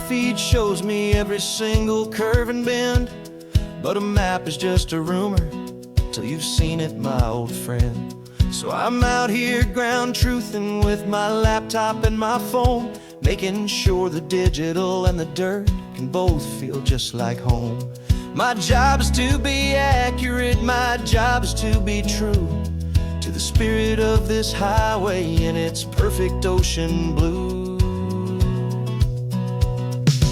feed shows me every single curve and bend, but a map is just a rumor till you've seen it, my old friend. So I'm out here ground truthin' with my laptop and my phone, making sure the digital and the dirt can both feel just like home. My job is to be accurate, my job is to be true to the spirit of this highway in its perfect ocean blue.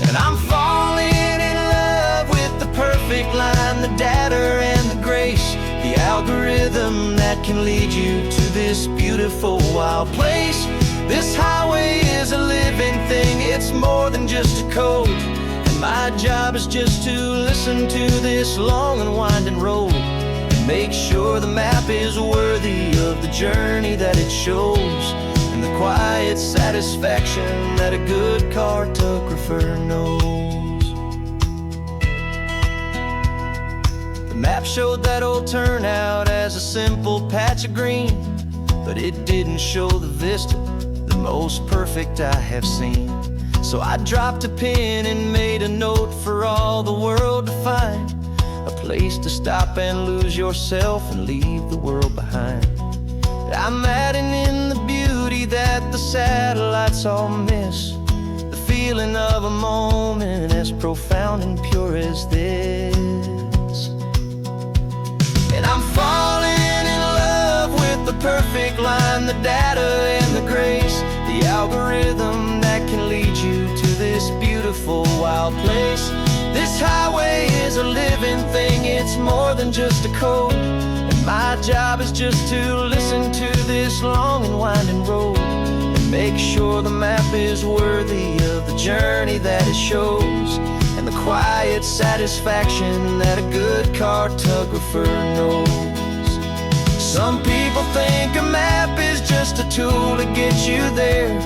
And I'm falling in love with the perfect line, the data and the grace, the algorithm that can lead you to this beautiful wild place. This highway is a living thing, it's more than just a code. And my job is just to listen to this long and winding road and make sure the map is worthy of the journey that it shows, and the quiet satisfaction that a good cartographer knows. The map showed that old turnout as a simple patch of green, but it didn't show the vista, the most perfect I have seen. So I dropped a pin and made a note for all the world to find, a place to stop and lose yourself and leave the world behind. I'm adding in the beauty that the satellites all miss, the feeling of a moment as profound and pure as this. And I'm falling in love with the perfect line, the data and the grace, the algorithm that can lead you to this beautiful wild place. This highway is a living thing, it's more than just a code. And my job is just to listen to this long and winding road and make sure the map is worthy of the journey that it shows, and the quiet satisfaction that a good cartographer knows. Some people think a map is just a tool to get you there,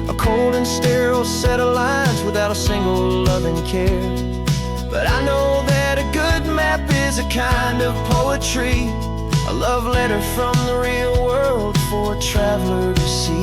a cold and sterile set of lines without a single loving care. But I know that a good map is a kind of poetry, a love letter from the real world for a traveler to see.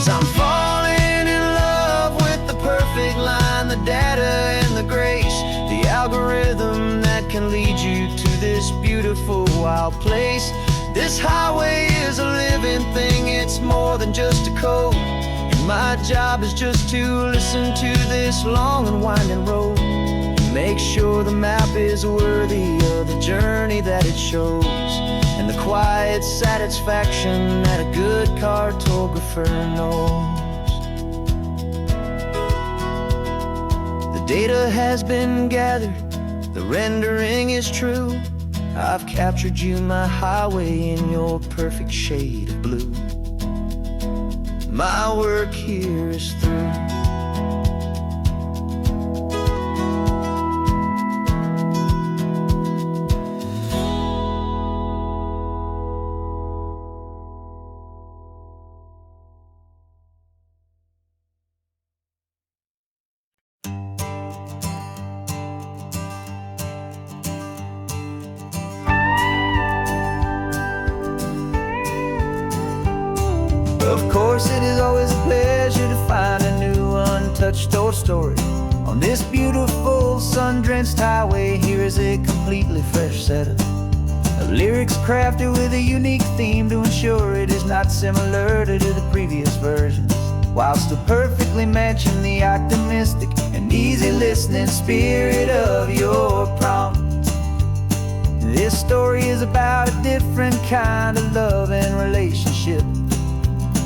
I'm falling in love with the perfect line, the data and the grace, the algorithm that can lead you to this beautiful wild place. This highway is a living thing, it's more than just a code. And my job is just to listen to this long and winding road and make sure the map is worthy of the journey that it shows, and the quiet satisfaction that a good cartographer knows. The data has been gathered, the rendering is true. I've captured you, my highway, in your perfect shade of blue. My work here is through. Of course, it is always a pleasure to find a new untouched old story. On this beautiful sun-drenched highway, here is a completely fresh set of lyrics crafted with a unique theme to ensure it is not similar to the previous versions, while still perfectly matching the optimistic and easy listening spirit of your prompt. This story is about a different kind of love and relationship,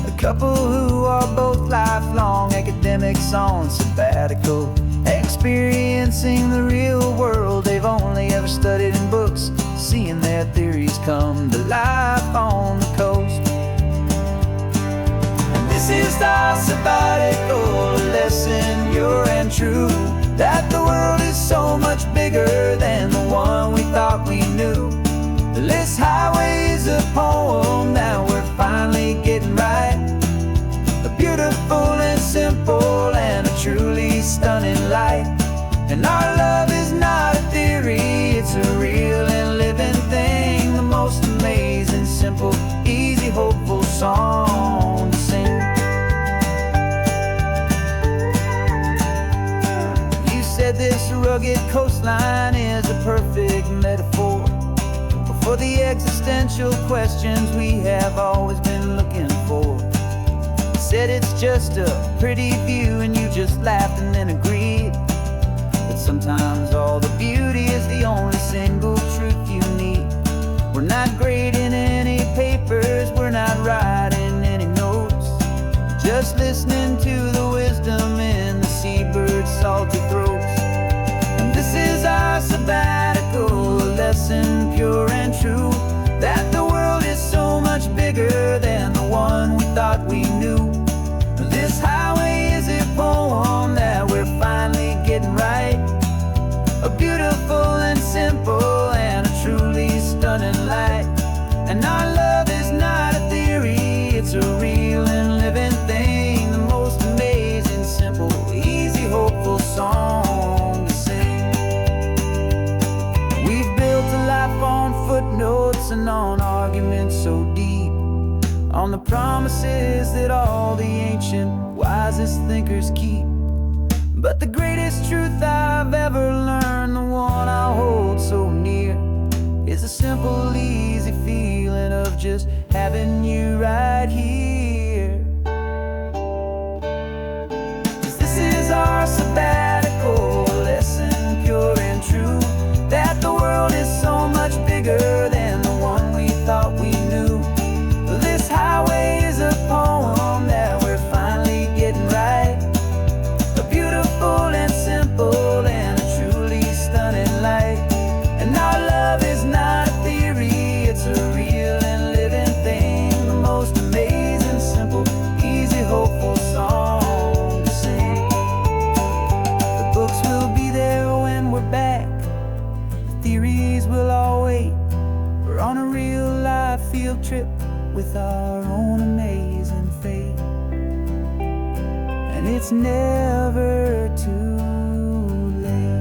a couple who are both lifelong academics on sabbatical, experiencing the real world they've only ever studied in books, seeing their theories come to life on the coast. And this is our sabbatical lesson, pure and true, that the world is so much bigger than the one we thought we knew. This highway is a poem that we're finally getting right. A beautiful and simple and a truly stunning light. And our love is not a theory, it's a real and living thing. The most amazing, simple, easy, hopeful song to sing. You said this rugged coastline is a perfect metaphor for the existential questions we have always been looking for. You said it's just a pretty view and you just laughed and then agreed. But sometimes all the beauty is the only single truth you need. We're not grading any papers, we're not writing any notes, just listening to the wisdom in the seabird's salty throats. And this is our sabbatical, a lesson pure and true, that the world is so much bigger than the one we thought we knew. This highway is a poem that we're finally getting right. A beautiful and simple and a truly stunning light. And our love is not a theory, it's a real and living thing. The most amazing, simple, easy, hopeful song to sing. We've built a life on footnotes and on arguments so deep, on the promises that all the ancient, wisest thinkers keep. But the greatest truth I've ever learned, the one I hold so near, is a simple, easy feeling of just having you right here. 'Cause this is our sabbatical, lesson pure and true, that the world is so much bigger than the one we thought we knew. This highway is a poem that we're finally getting right. A beautiful and simple and a truly stunning light. And our love is not a theory, it's a real and living thing. The most amazing, simple, easy, hopeful song to sing. The books will be there when we're back, the theories will all wait. We're on a real life field trip with our own amazing fate. And it's never too late.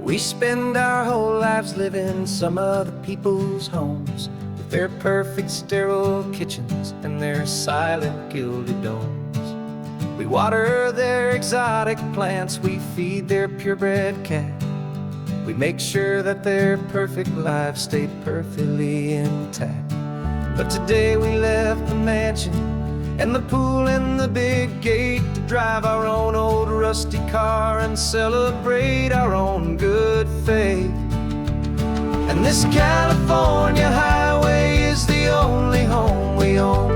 We spend our whole lives living some other people's homes, with their perfect sterile kitchens and their silent gilded domes. We water their exotic plants, we feed their purebred cat. We make sure that their perfect lives stay perfectly intact. But today we left the mansion and the pool and the big gate to drive our own old rusty car and celebrate our own good faith. And this California highway is the only home we own,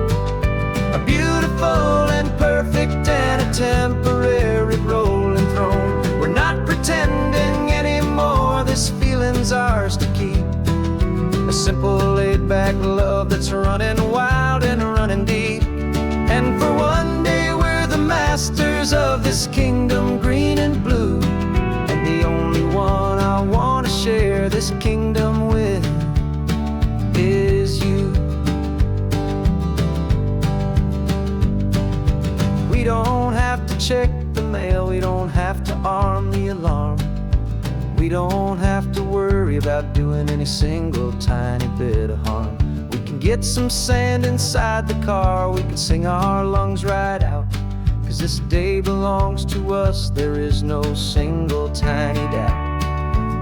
a beautiful and perfect and a temporary rolling throne. We're not pretending anymore, this feeling's ours to keep. A simple laid-back love that's running wild and running deep. And for one day we're the masters of this kingdom green and blue, and the only one I want to share this kingdom with is you. We don't have to check the mail, we don't have to arm the alarm, we don't have to worry about doing any single tiny bit of harm. We can get some sand inside the car, we can sing our lungs right out, 'cause this day belongs to us, there is no single tiny doubt.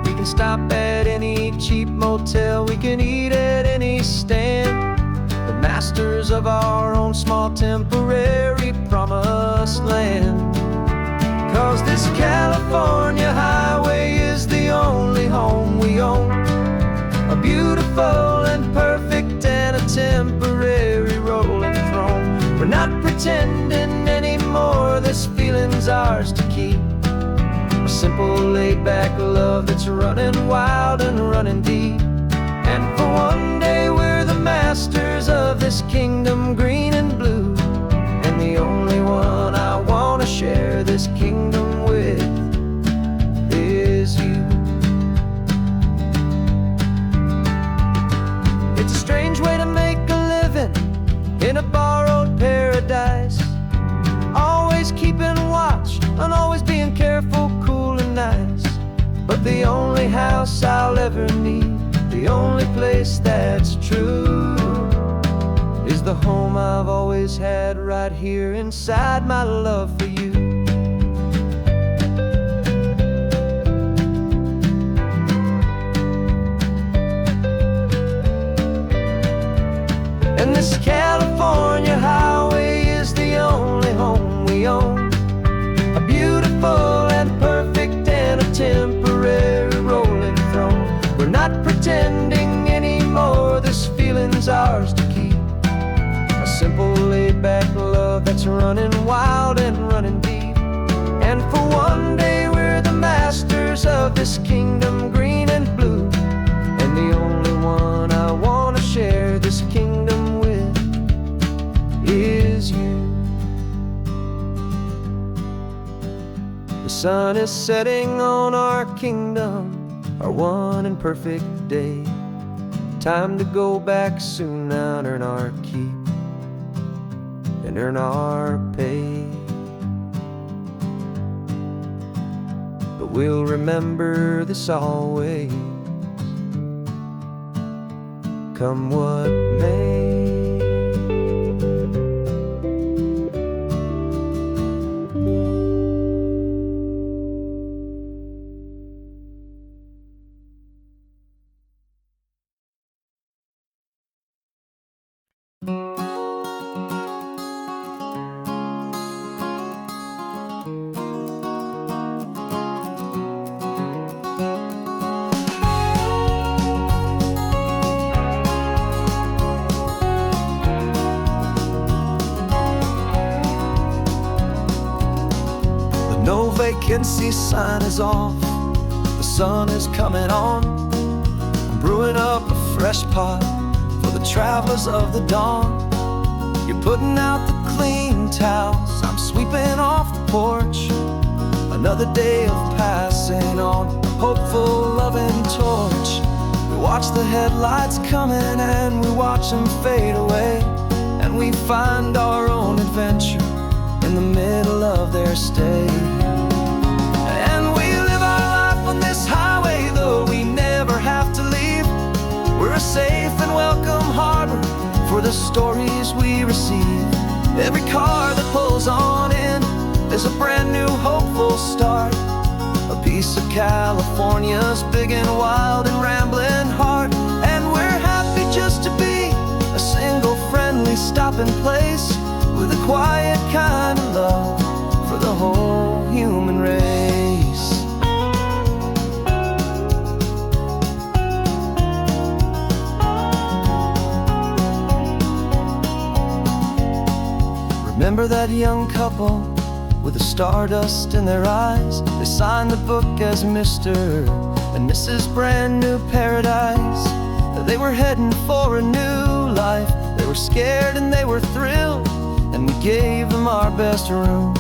We can stop at any cheap motel, we can eat at any stand, the masters of our own small temporary promised land. 'Cause this California highway is the only home we own, a beautiful and perfect and a temporary rolling throne. We're not pretending anymore, this feeling's ours to keep. A simple laid-back love that's running wild and running deep. And for one day we're the masters of this kingdom green and this kingdom with is you. It's a strange way to make a living in a borrowed paradise, always keeping watch and always being careful, cool and nice. But the only house I'll ever need, the only place that's true, is the home I've always had right here inside my love for you. And this California highway is the only home we own, a beautiful and perfect and a temporary rolling throne. We're not pretending anymore, this feeling's ours to keep, a simple laid-back love that's running wild and running deep. And for one day we're the masters of this kingdom, green and blue, and the only one I want to share this kingdom with is you. The sun is setting on our kingdom, our one and perfect day. Time to go back soon now and earn our keep and earn our pay. But we'll remember this always, come what may. No vacancy sign is off, the sun is coming on. I'm brewing up a fresh pot for the travelers of the dawn. You're putting out the clean towels, I'm sweeping off the porch. Another day of passing on, a hopeful, loving torch. We watch the headlights coming and we watch them fade away, and we find our own adventure in the middle of their stay. And we live our life on this highway, though we never have to leave. We're a safe and welcome harbor for the stories we receive. Every car that pulls on in is a brand new hopeful start, a piece of California's big and wild and rambling heart. And we're happy just to be a single friendly stopping place, with a quiet kind of love for the whole human race. Remember that young couple with the stardust in their eyes? They signed the book as Mr. and Mrs. Brand New Paradise. They were heading for a new life. They were scared and they were thrilled, and we gave them our best room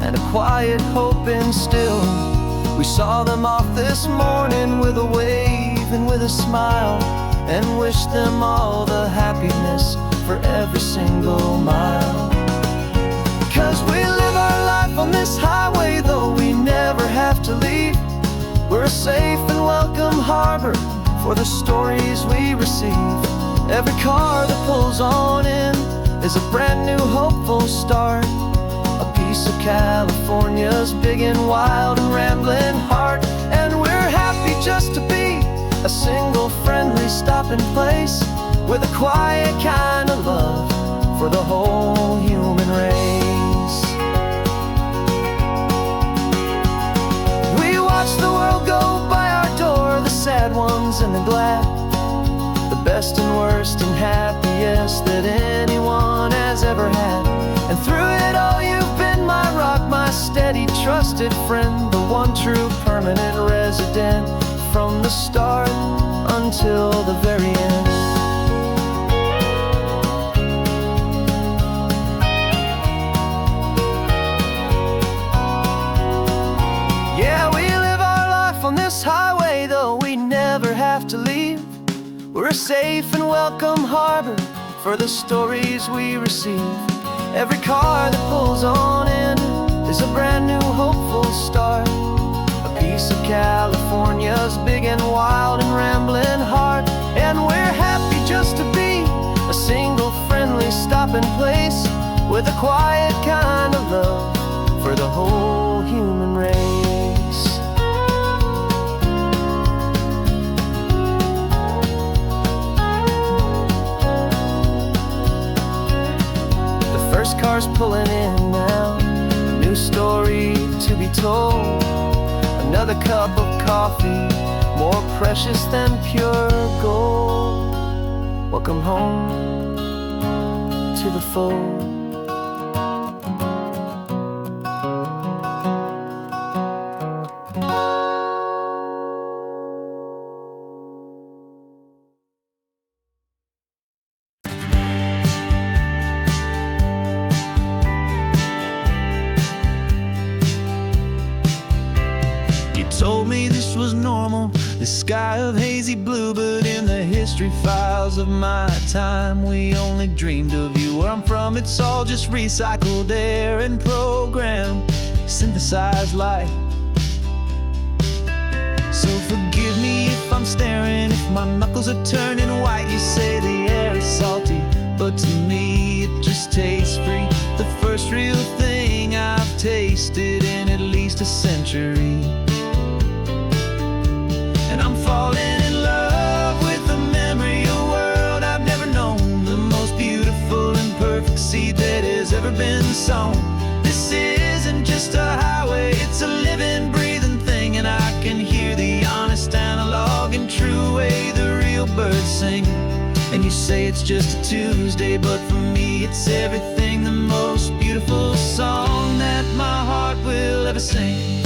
and a quiet hope instilled. We saw them off this morning with a wave and with a smile, and wished them all the happiness for every single mile. 'Cause we live our life on this highway, though we never have to leave. We're a safe and welcome harbor for the stories we receive. Every car that pulls on in is a brand new hopeful start, a piece of California's big and wild and rambling heart. And we're happy just to be a single friendly stopping place, with a quiet kind of love for the whole human race. We watch the world go by our door, the sad ones and the glad, the best and worst and happiest that anyone has ever had. And through it all you've been my rock, my steady trusted friend, the one true permanent resident, from the start until the very end. a safe and welcome harbor for the stories we receive. Every car that pulls on in is a brand new hopeful start, a piece of California's big and wild and rambling heart. And we're happy just to be a single friendly stopping place with a quiet kind of love for the whole human race. The first car's pulling in now, a new story to be told. Another cup of coffee, more precious than pure gold. Welcome home to the fold. Told me this was normal, the sky of hazy blue, but in the history files of my time, we only dreamed of you. Where I'm from, it's all just recycled air and programmed, synthesized light. So forgive me if I'm staring, if my knuckles are turning white. You say the air is salty, but to me it just tastes free. The first real thing I've tasted in at least a century. And I'm falling in love with the memory of a world I've never known, the most beautiful and perfect seed that has ever been sown. This isn't just a highway, it's a living, breathing thing, and I can hear the honest analog and true way the real birds sing. And you say it's just a Tuesday, but for me it's everything, the most beautiful song that my heart will ever sing.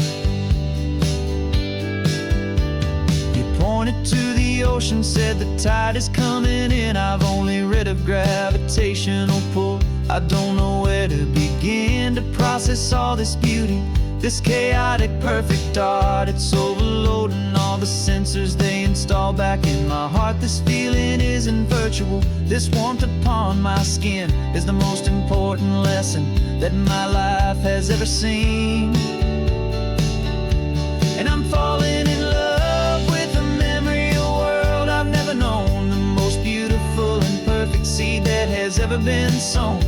Pointed to the ocean, said the tide is coming in. I've only read of gravitational pull. I don't know where to begin to process all this beauty, this chaotic perfect art. It's overloading all the sensors they install back in my heart. This feeling isn't virtual, this warmth upon my skin is the most important lesson that my life has ever seen. And I'm falling in love with a memory of a world I've never known, the most beautiful and perfect seed that has ever been sown.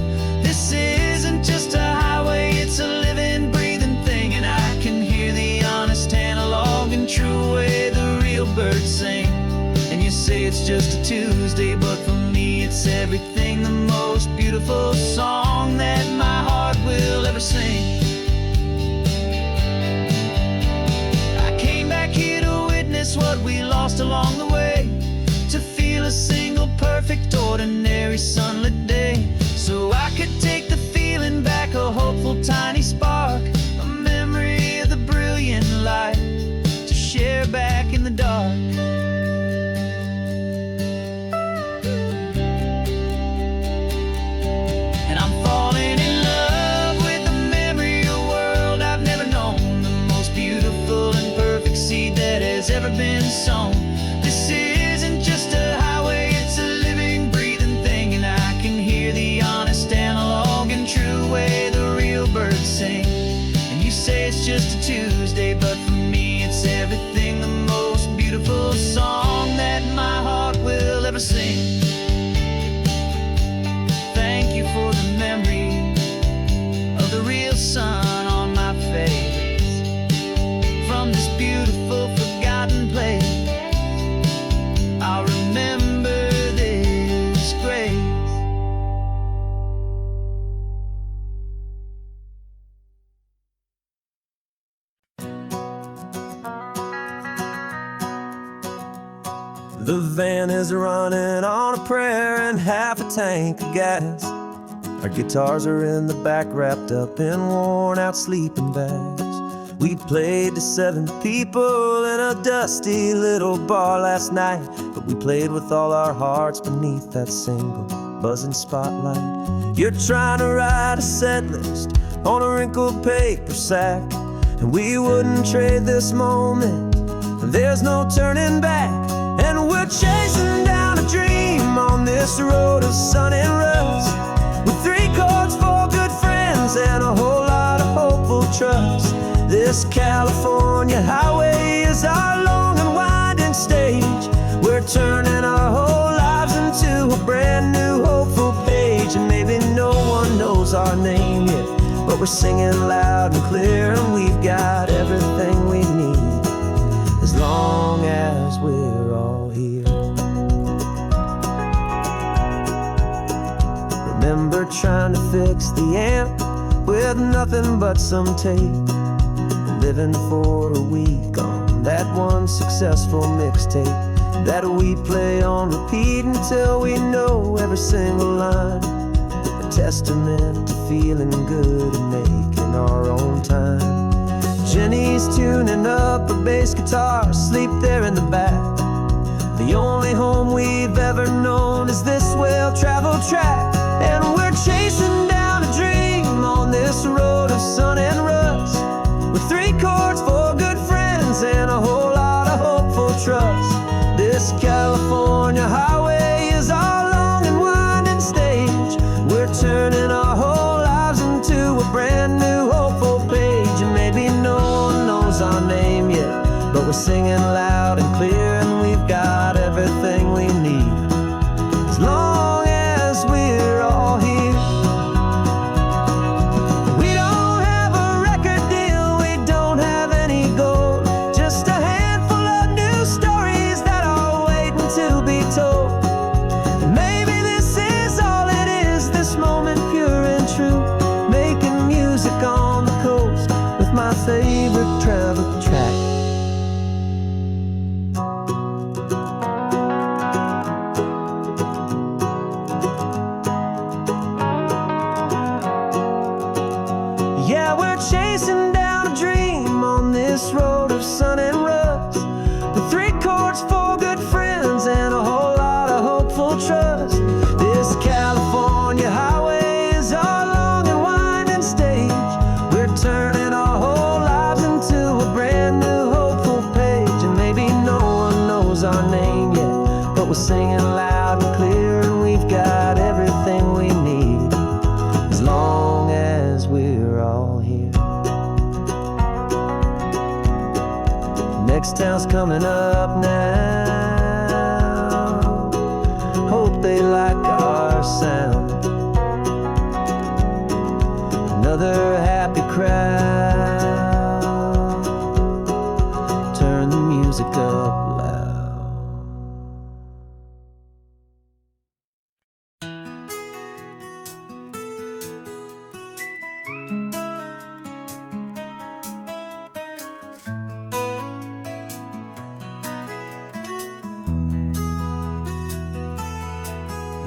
This isn't just a highway, it's a living, breathing thing, and I can hear the honest analog and true way the real birds sing. And you say it's just a Tuesday, but for me it's everything, the most beautiful song that my heart will ever sing. Here to witness what we lost along the way, to feel a single perfect ordinary sunlit day, so I could take the feeling back, a hopeful tiny spark, a memory of the brilliant light to share back in the dark. And I'm falling in love with the memory of a world I've never known, the most beautiful and perfect seed that has ever been sown. This isn't just a highway, it's a living, breathing thing, and I can hear the honest analog and true way the real birds sing. And you say it's just a Tuesday, but for me it's everything, the most beautiful song that my heart will ever sing. Thank you for the memory of the real sun on my face, from this beautiful forgotten place. I'll remember this grace. The van is running on a prayer and half a tank of gas. Our guitars are in the back, wrapped up in worn out sleeping bags. We played to 7 people in a dusty little bar last night, but we played with all our hearts beneath that single buzzing spotlight. You're trying to write a set list on a wrinkled paper sack, and we wouldn't trade this moment. There's no turning back, and we're chasing down a dream this road of sun and rust, with 3 chords for good friends and a whole lot of hopeful trust. This California highway is our long and winding stage. We're turning our whole lives into a brand new hopeful page. And maybe no one knows our name yet, but we're singing loud and clear, and we've got everything we need, as long as we're all here. Remember trying to fix the amp with nothing but some tape, living for a week on that one successful mixtape that we play on repeat until we know every single line. A testament to feeling good and making our own time. Jenny's tuning up her bass guitar, asleep there in the back. The only home we've ever known is this well-traveled track. And we're chasing down a dream on this road of sun and rust, with 3 chords for good friends and a whole lot of hopeful trust. This California highway is our long and winding stage. We're turning our whole lives into a brand new hopeful page. And maybe no one knows our name yet, but we're singing loud and clear, and we've got everything we need, as long as we're all here. We don't have a record deal, we don't have any gold, just a handful of new stories that are waiting to be told. And maybe this is all it is, this moment pure and true, making music on the coast with my favorite travel track. Yeah, we're chasing down a dream on this road of sun and rust, with 3 chords for good friends and a whole lot of hopeful trust. This California highway is our long and winding stage. We're turning our whole lives into a brand new hopeful page. And maybe no one knows our name yet, but we're singing loud and clear, and we've got everything we need, as long as we're all here. Next town's coming up now, hope they like our sound. Another happy crowd, turn the music up loud.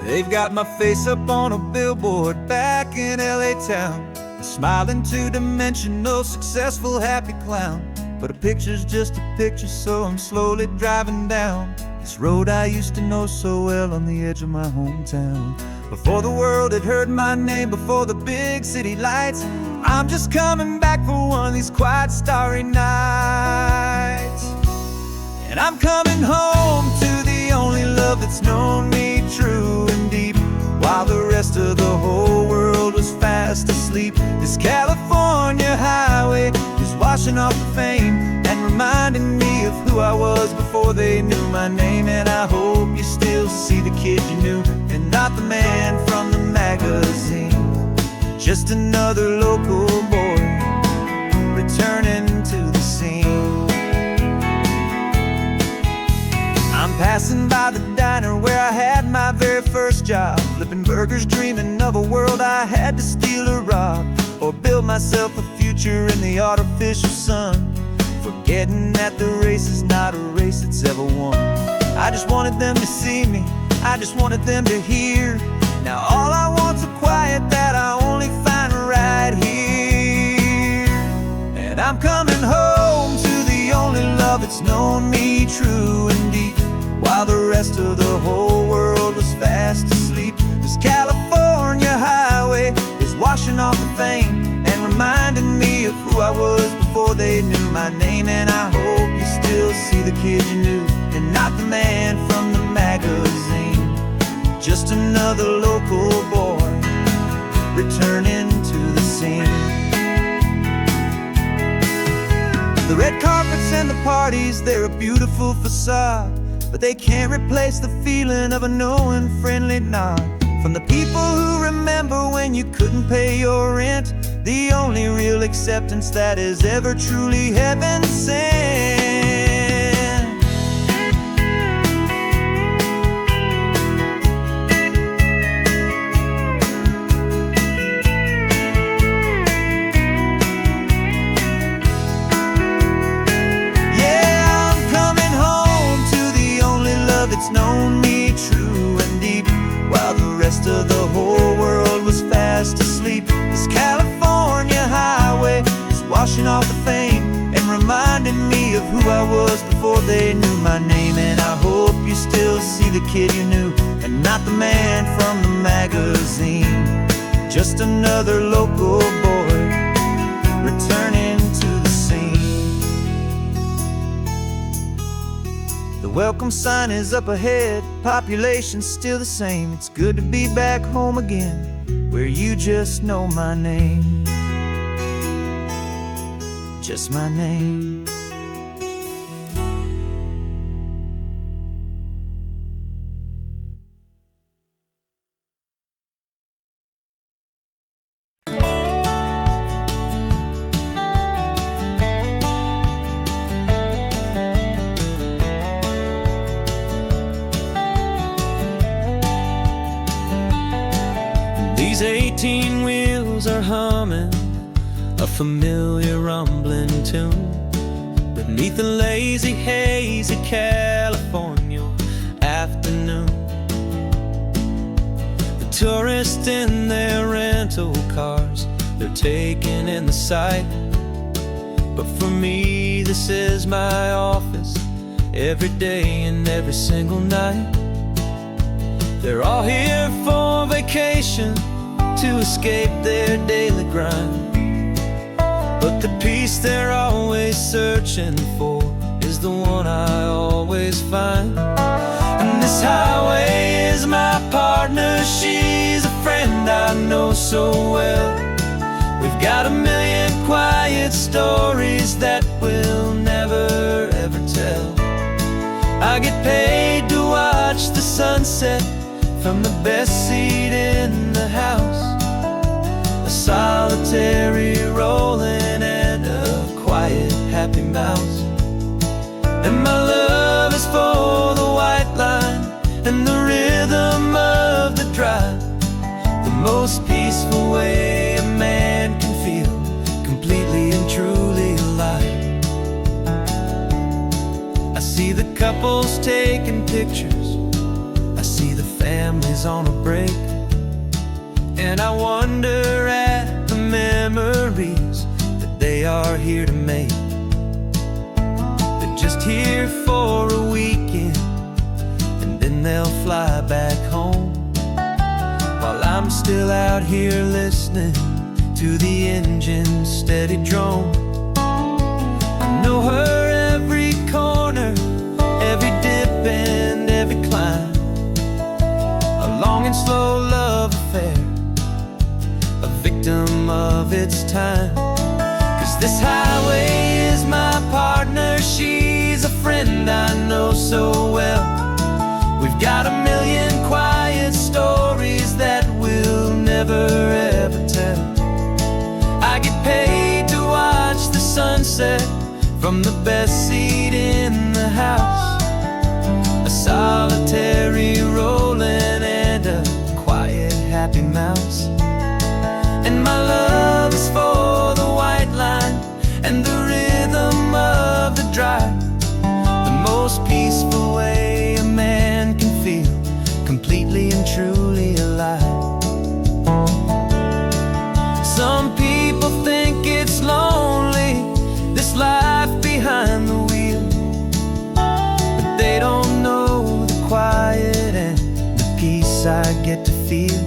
They've got my face up on a billboard back in LA town, a smiling two-dimensional, successful, happy clown. But a picture's just a picture, so I'm slowly driving down this road I used to know so well on the edge of my hometown. Before the world had heard my name, before the big city lights, I'm just coming back for one of these quiet, starry nights. And I'm coming home to the only love that's known me true and deep, while the rest of the whole world was fast asleep. This California highway is washing off the fame and reminding me of who I was before they knew my name. And I hope you still see the kid you knew, and not the man from the magazine. Just another local boy returning to the scene. I'm passing by the diner where I had my very first job, flipping burgers, dreaming of a world I had to steal or rob, or build myself a future in the artificial sun, forgetting that the race is not a race that's ever won. I just wanted them to see me, I just wanted them to hear. Now all I want's a quiet that I only find right here. And I'm coming home to the only love that's known me true and deep, while the rest of the whole world was fast asleep. This California highway is washing off the fame and reminding me of who I was before they knew my name. And I hope you still see the kid you knew, and not the man from the magazine. just another local boy returning to the scene. The red carpets and the parties, they're a beautiful facade, but they can't replace the feeling of a knowing, friendly nod from the people who remember when you couldn't pay your rent. The only real acceptance that is ever truly heaven sent. Yeah, I'm coming home to the only love that's known me true and deep, while the rest of the whole world was fast asleep. This California highway is washing off the fame and reminding me of who I was before they knew my name. And I hope you still see the kid you knew and not the man from the magazine. Just another local boy returning to the scene. The welcome sign is up ahead, population's still the same. It's good to be back home again, where you just know my name. Just my name. These 18 wheels are humming a familiar rumbling tune beneath the lazy haze of California afternoon. The tourists in their rental cars, they're taking in the sight. But for me, this is my office, every day and every single night. They're all here for vacation, to escape their daily grind. But the peace they're always searching for is the one I always find. And this highway is my partner, she's a friend I know so well. We've got a million quiet stories that we'll never ever tell. I get paid to watch the sunset from the best seat in the house, a solitary rolling and a quiet happy mouse. And my love is for the white line and the rhythm of the drive, the most peaceful way a man can feel completely and truly alive. I see the couples taking pictures, I see the families on a break, and I wonder at the memories that they are here to make. They're just here for a weekend, and then they'll fly back home, while I'm still out here listening to the engine's steady drone. I know her every corner, every dip and every climb, a long and slow love affair, a victim of its time. 'Cause this highway is my partner, she's a friend I know so well. We've got a million quiet stories that we'll never ever tell. I get paid to watch the sunset from the best seat in the house, a solitary rolling and a quiet happy mouse. And my love is for the white line and the rhythm of the drive, the most peaceful way a man can feel completely and truly alive. Some people think it's lonely, this life behind the wheel, but they don't know the quiet and the peace I get to feel.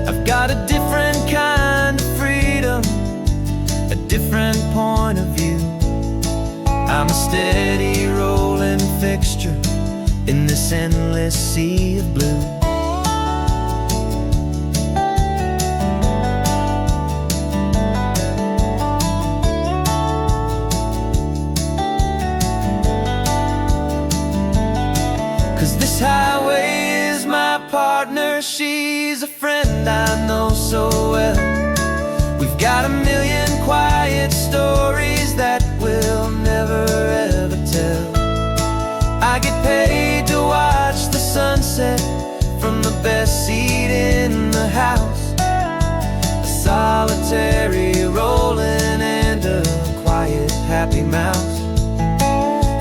I've got a different kind of freedom, a different point of view. I'm a steady rolling fixture in this endless sea of blue. highway is my partner, she's a friend I know so well. We've got a million quiet stories that we'll never ever tell. I get paid to watch the sunset from the best seat in the house. A solitary rolling and a quiet happy mouse.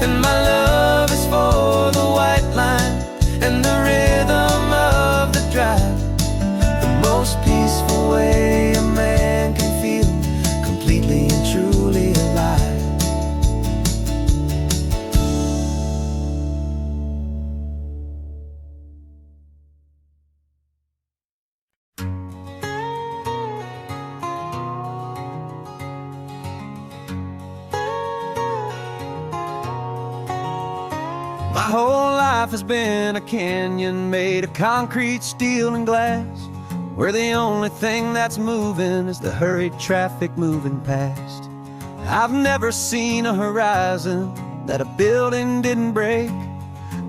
And my love is for the white line and the rhythm of the drive. The most peaceful way a man can feel completely and truly alive. My whole life has been a canyon made of concrete, steel, and glass, where the only thing that's moving is the hurried traffic moving past. I've never seen a horizon that a building didn't break,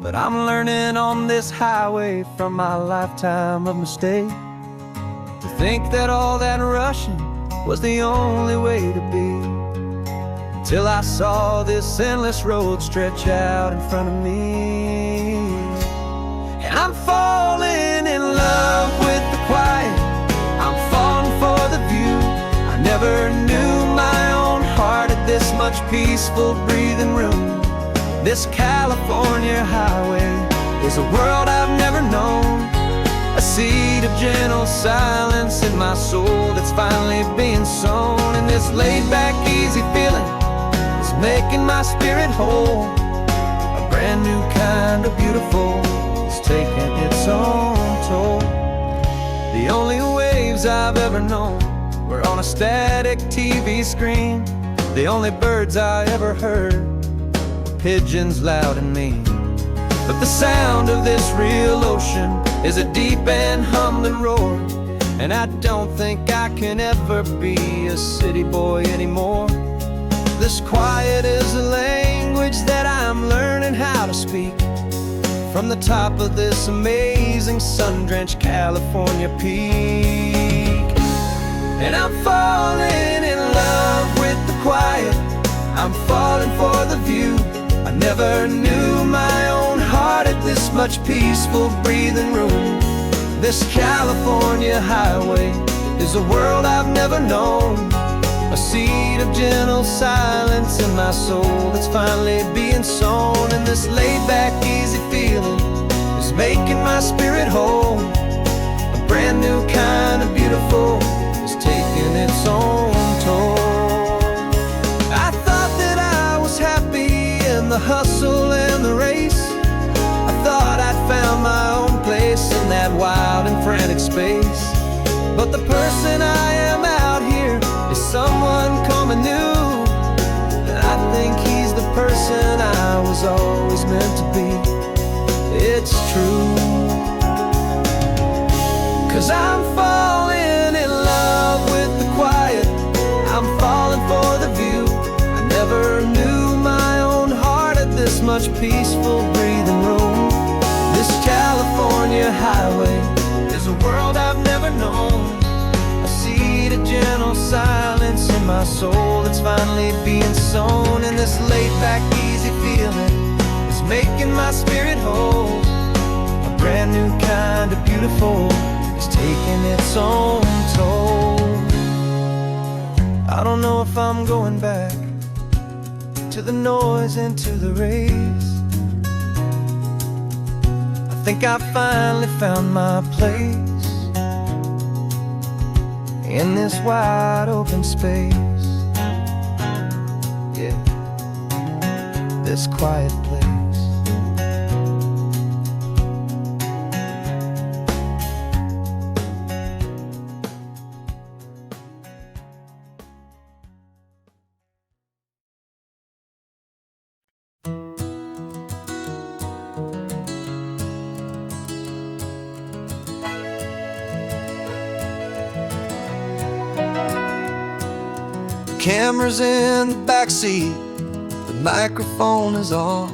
but I'm learning on this highway from my lifetime of mistakes to think that all that rushing was the only way to be. Till I saw this endless road stretch out in front of me. And I'm falling in love with the quiet, I'm falling for the view. I never knew my own heart had this much peaceful breathing room. This California highway is a world I've never known, a seed of gentle silence in my soul that's finally being sown. And this laid-back, easy feeling is making my spirit whole. A brand new kind of beautiful is taking its own toll. The only waves I've ever known were on a static TV screen. The only birds I ever heard were pigeons loud and mean. But the sound of this real ocean is a deep and humbling roar, and I don't think I can ever be a city boy anymore. This quiet is a language that I'm learning how to speak from the top of this amazing sun-drenched California peak. And I'm falling in love with the quiet, I'm falling for the view. I never knew my own heart had this much peaceful breathing room. This California highway is a world I've never known, a seed of gentle silence in my soul that's finally being sown. And this laid-back, easy feeling is making my spirit whole. A brand new kind of beautiful is taking its own toll. I thought that I was happy in the hustle and the race. I thought I'd found my own place in that wild and frantic space. But the person I am out here is someone coming new, and I think he's the person I was always meant to be. It's true, 'cause I'm falling in love with the quiet, I'm falling for the view. I never knew my own heart had this much peaceful breathing room. This California highway is a world I've never known, a seed of gentle silence in my soul that's finally being sown. And this laid-back, easy feeling is making my spirit whole. A brand new kind of beautiful is taking its own toll. I don't know if I'm going back to the noise and to the race. I think I finally found my place in this wide open space. Yeah, this quiet place. Camera's in the backseat, the microphone is on.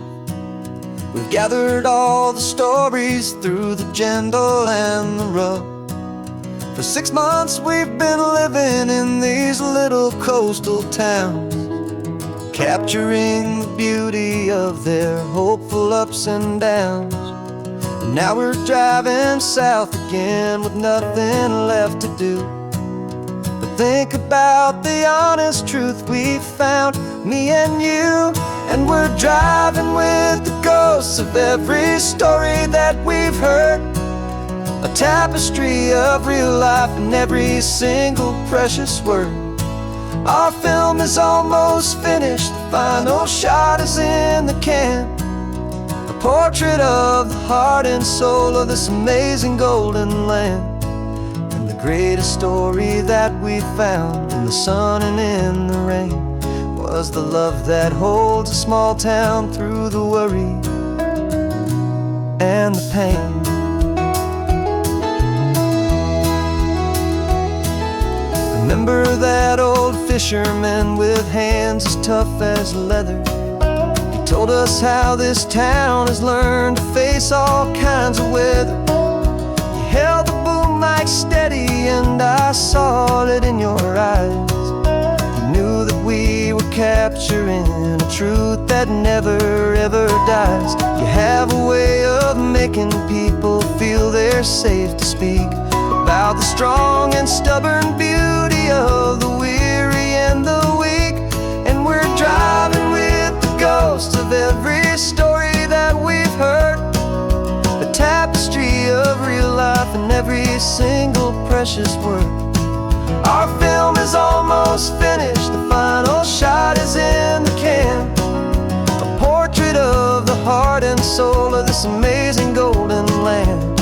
We've gathered all the stories through the gentle and the rough. For 6 months we've been living in these little coastal towns, capturing the beauty of their hopeful ups and downs. And now we're driving south again with nothing left to do but think about the honest truth we found, me and you. And we're driving with the ghosts of every story that we've heard, a tapestry of real life in every single precious word. Our film is almost finished, the final shot is in the can, a portrait of the heart and soul of this amazing golden land. And the greatest story that we found in the sun and in the rain was the love that holds a small town through the worry and the pain. Remember that old fisherman with hands as tough as leather? He told us how this town has learned to face all kinds of weather. You held the boom mic steady and I saw it in your eyes. You knew that we were capturing a truth that never ever dies. You have a way of making people feel they're safe to speak about the strong and stubborn beauty of the weary and the weak. And we're driving with the ghosts of every story that we've heard, a tapestry of real life in every single precious word. Our film is almost finished, the final shot is in the can, a portrait of the heart and soul of this amazing golden land.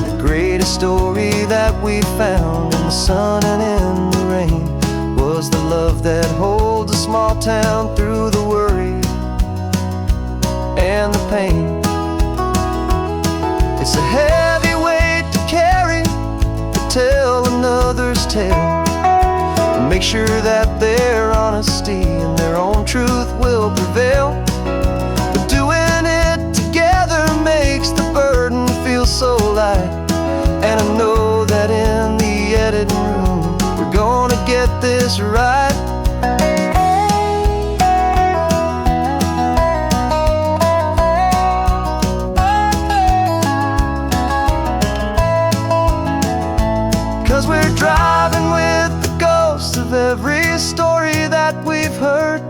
The greatest story that we found in the sun and in the rain was the love that holds a small town through the worry and the pain. It's a heavy weight to carry, to tell another's tale, and make sure that their honesty and their own truth will prevail. But doing it together makes the burden feel so light. And I know that in the editing room we're gonna get this right. 'Cause we're driving with the ghosts of every story that we've heard,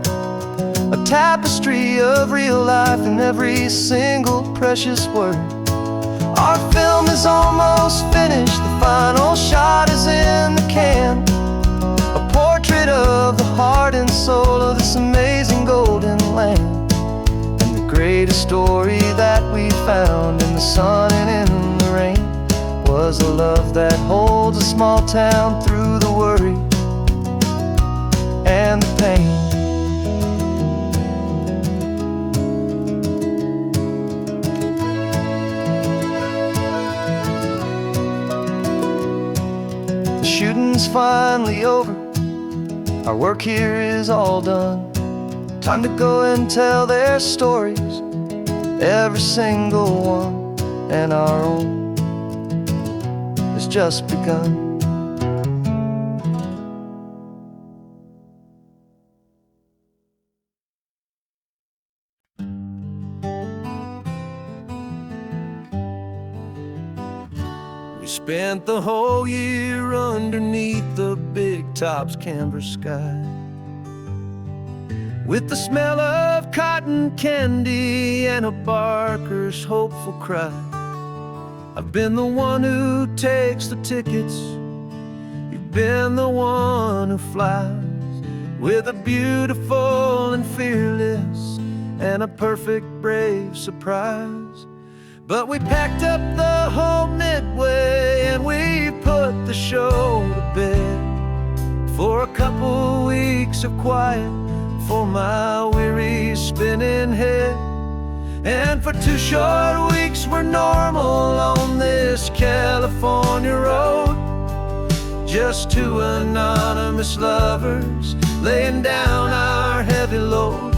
a tapestry of real life in every single precious word. Our film is almost finished, the final shot is in the can, a portrait of the heart and soul of this amazing golden land. And the greatest story that we found in the sun and in the rain was a love that holds a small town through the worry and the pain. Shooting's finally over, our work here is all done. Time to go and tell their stories, every single one, and our own has just begun. We spent the whole year underneath the big top's canvas sky, with the smell of cotton candy and a barker's hopeful cry. I've been the one who takes the tickets, you've been the one who flies, with a beautiful and fearless and a perfect brave surprise. But we packed up the whole Midway and we put the show to bed, for a couple weeks of quiet for my weary spinning head. And for 2 short weeks we're normal on this California road, just 2 anonymous lovers laying down our heavy load.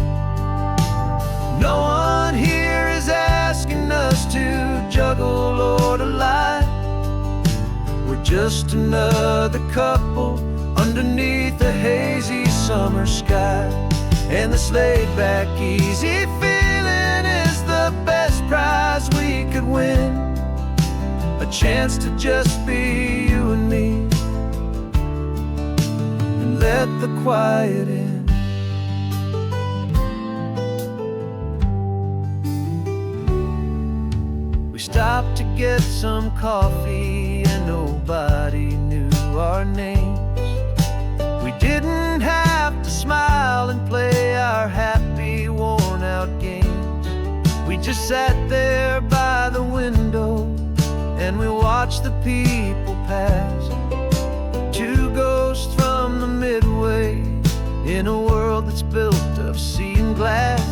No one here is just another couple underneath the hazy summer sky. And this laid-back, easy feeling is the best prize we could win. A chance to just be you and me, and let the quiet in. We stopped to get some coffee and nobody knew our names. We didn't have to smile and play our happy, worn-out games. We just sat there by the window and we watched the people pass. Two ghosts from the Midway in a world that's built of sea and glass.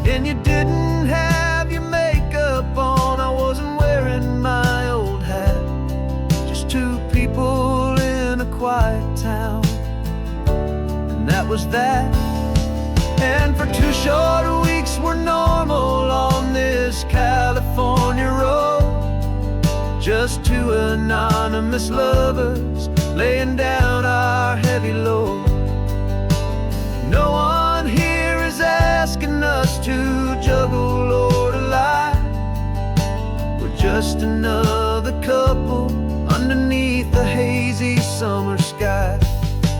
And you didn't have your makeup on, I wasn't wearing my old hat. Just two people in a quiet town, and that was that. And for 2 short weeks we're normal on this California road. Just two anonymous lovers laying down our heavy load. No one here is asking us to juggle or to lie. We're just another couple underneath the hazy summer sky.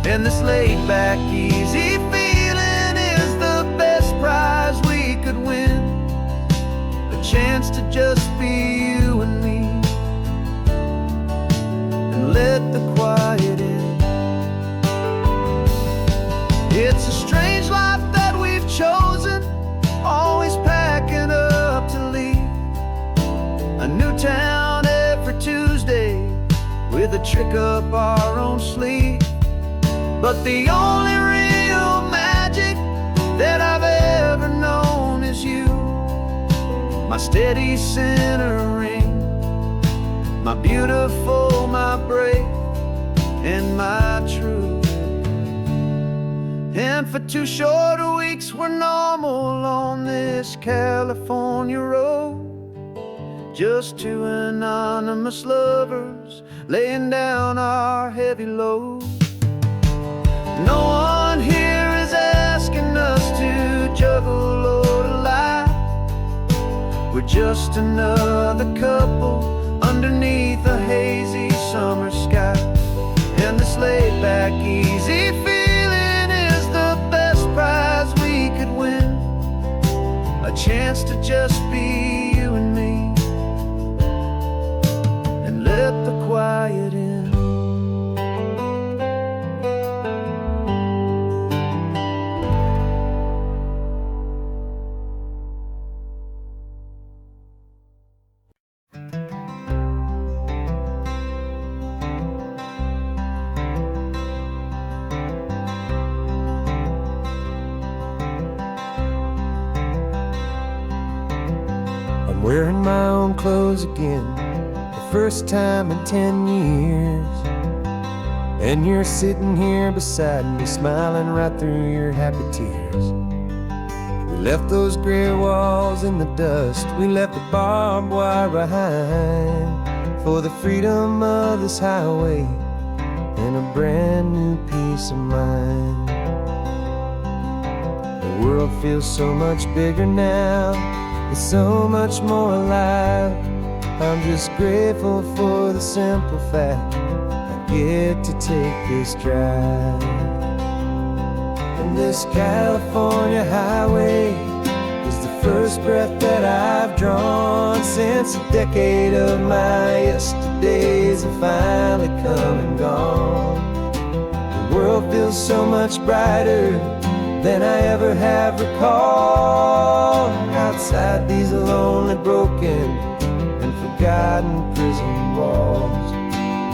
And this laid-back, easy feeling is the best prize we could win. A chance to just be you and me, and let the quiet in. It's a strange life that we've chosen, always packing up to leave. A new town every Tuesday with a trick up our own sleeve. But the only real magic that I've ever known is you, my steady centering, my beautiful, my brave, and my true. And for 2 short weeks we're normal on this California road. Just two anonymous lovers laying down our heavy load. No one here is asking us to juggle or to lie. We're just another couple underneath a hazy summer sky. And this laid-back, easy feeling is the best prize we could win. A chance to just be you and me, and let the quiet in. I'm wearing my own clothes again, the first time in 10 years. And you're sitting here beside me, smiling right through your happy tears. We left those gray walls in the dust, we left the barbed wire behind, for the freedom of this highway and a brand new peace of mind. The world feels so much bigger now, it's so much more alive. I'm just grateful for the simple fact I get to take this drive. And this California highway is the first breath that I've drawn since a decade of my yesterdays have finally come and gone. The world feels so much brighter than I ever have recalled. Outside these lonely, broken, and forgotten prison walls.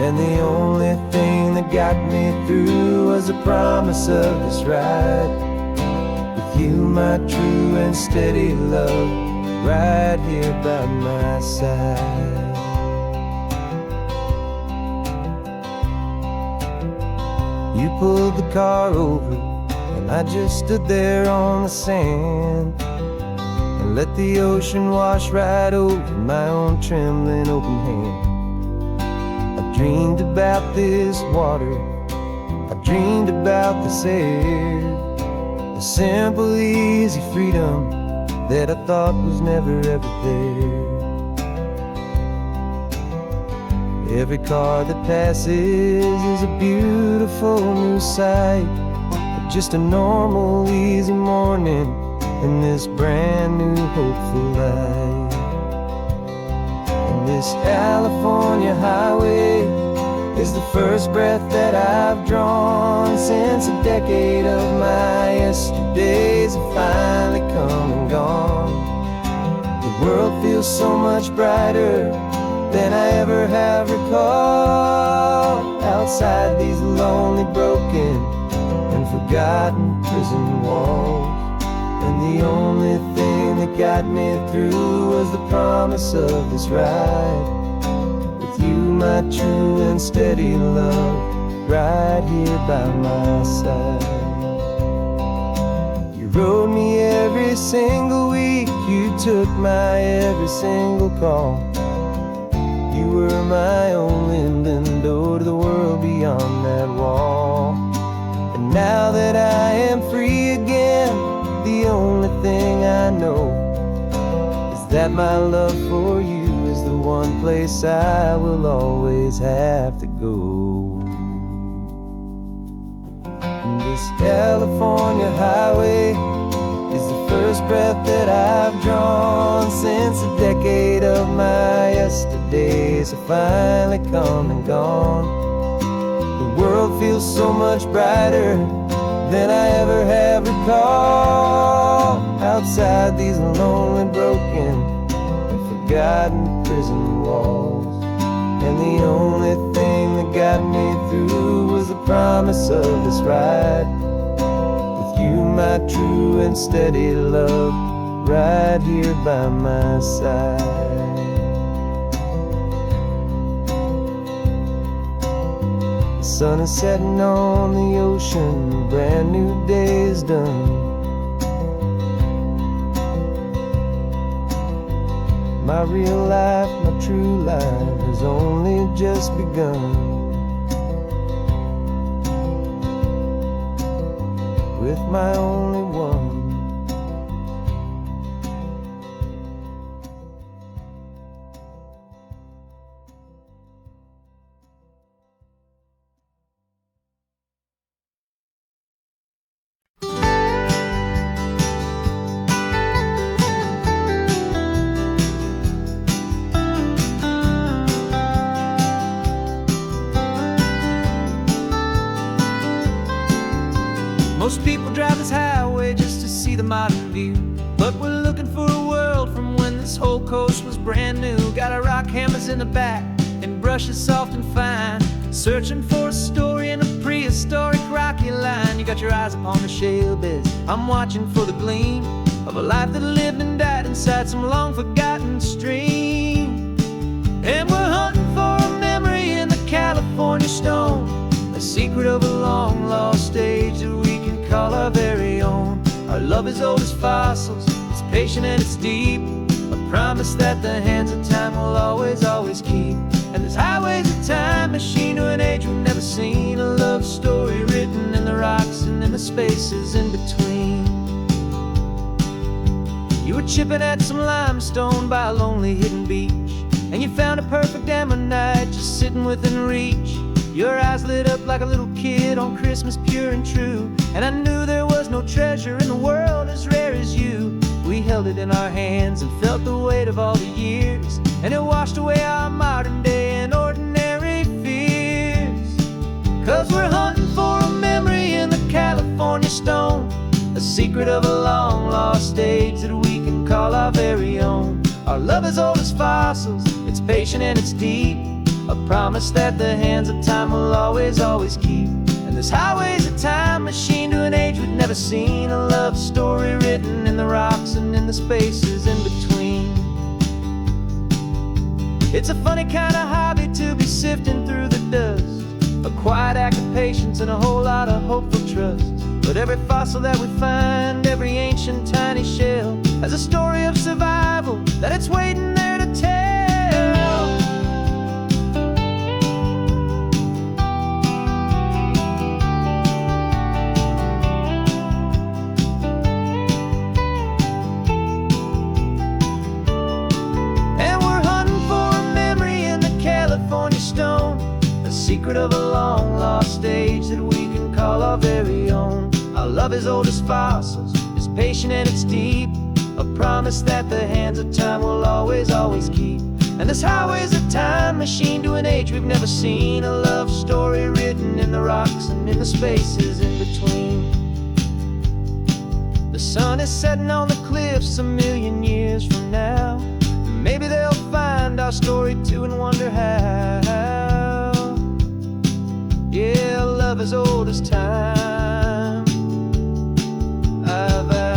And the only thing that got me through was the promise of this ride with you, my true and steady love, right here by my side. You pulled the car over and I just stood there on the sand and let the ocean wash right over my own trembling open hand. I dreamed about this water, I dreamed about this air, the simple, easy freedom that I thought was never ever there. Every car that passes is a beautiful new sight, but just a normal, easy morning in this brand new, hopeful light. And this California highway is the first breath that I've drawn since a decade of my yesterdays have finally come and gone. The world feels so much brighter than I ever have recalled, outside these lonely, broken, and forgotten prison walls. And the only thing that got me through was the promise of this ride, with you, my true and steady love, right here by my side. You rode me every single week, you took my every single call. You were my only window to the world beyond that wall. And now that I am free again, the only thing I know is that my love for you is the one place I will always have to go. And this California highway is the first breath that I've drawn since a decade of my yesterdays have finally come and gone. The world feels so much brighter than I ever have recalled, outside these lonely, broken, and forgotten prison walls. And the only thing that got me through was the promise of this ride, with you, my true and steady love, right here by my side. The sun is setting on the ocean, a brand new day is done. My real life, my true life has only just begun. With my only one. Most people drive this highway just to see the modern view, but we're looking for a world from when this whole coast was brand new. Got our rock hammers in the back and brushes soft and fine, searching for a story in a prehistoric rocky line. You got your eyes upon the shale beds, I'm watching for the gleam of a life that lived and died inside some long forgotten stream. And we're hunting for a memory in the California stone, a secret of a long lost age that we can call our very own. Our love is old as fossils, it's patient and it's deep, a promise that the hands of time will always, always keep. And this highway's a time machine to an age we've never seen, a love story written in the rocks and in the spaces in between. You were chipping at some limestone by a lonely hidden beach, and you found a perfect ammonite just sitting within reach. Your eyes lit up like a little kid on Christmas, pure and true, and I knew there was no treasure in the world as rare as you. We held it in our hands and felt the weight of all the years, and it washed away our modern day and ordinary fears. 'Cause we're hunting for a memory in the California stone, a secret of a long lost age that we can call our very own. Our love is old as fossils, it's patient and it's deep, a promise that the hands of time will always, always keep. And this highway's a time machine to an age we've never seen, a love story written in the rocks and in the spaces in between. It's a funny kind of hobby to be sifting through the dust, a quiet act of patience and a whole lot of hopeful trust. But every fossil that we find, every ancient tiny shell, has a story of survival that it's waiting there to tell. secret of a long lost age that we can call our very own. Our love is old as fossils, it's patient and it's deep, a promise that the hands of time will always, always keep. And this highway's a time machine to an age we've never seen, a love story written in the rocks and in the spaces in between. The sun is setting on the cliffs a million years from now. Maybe they'll find our story too and wonder how. Yeah, love as old as time, I vow.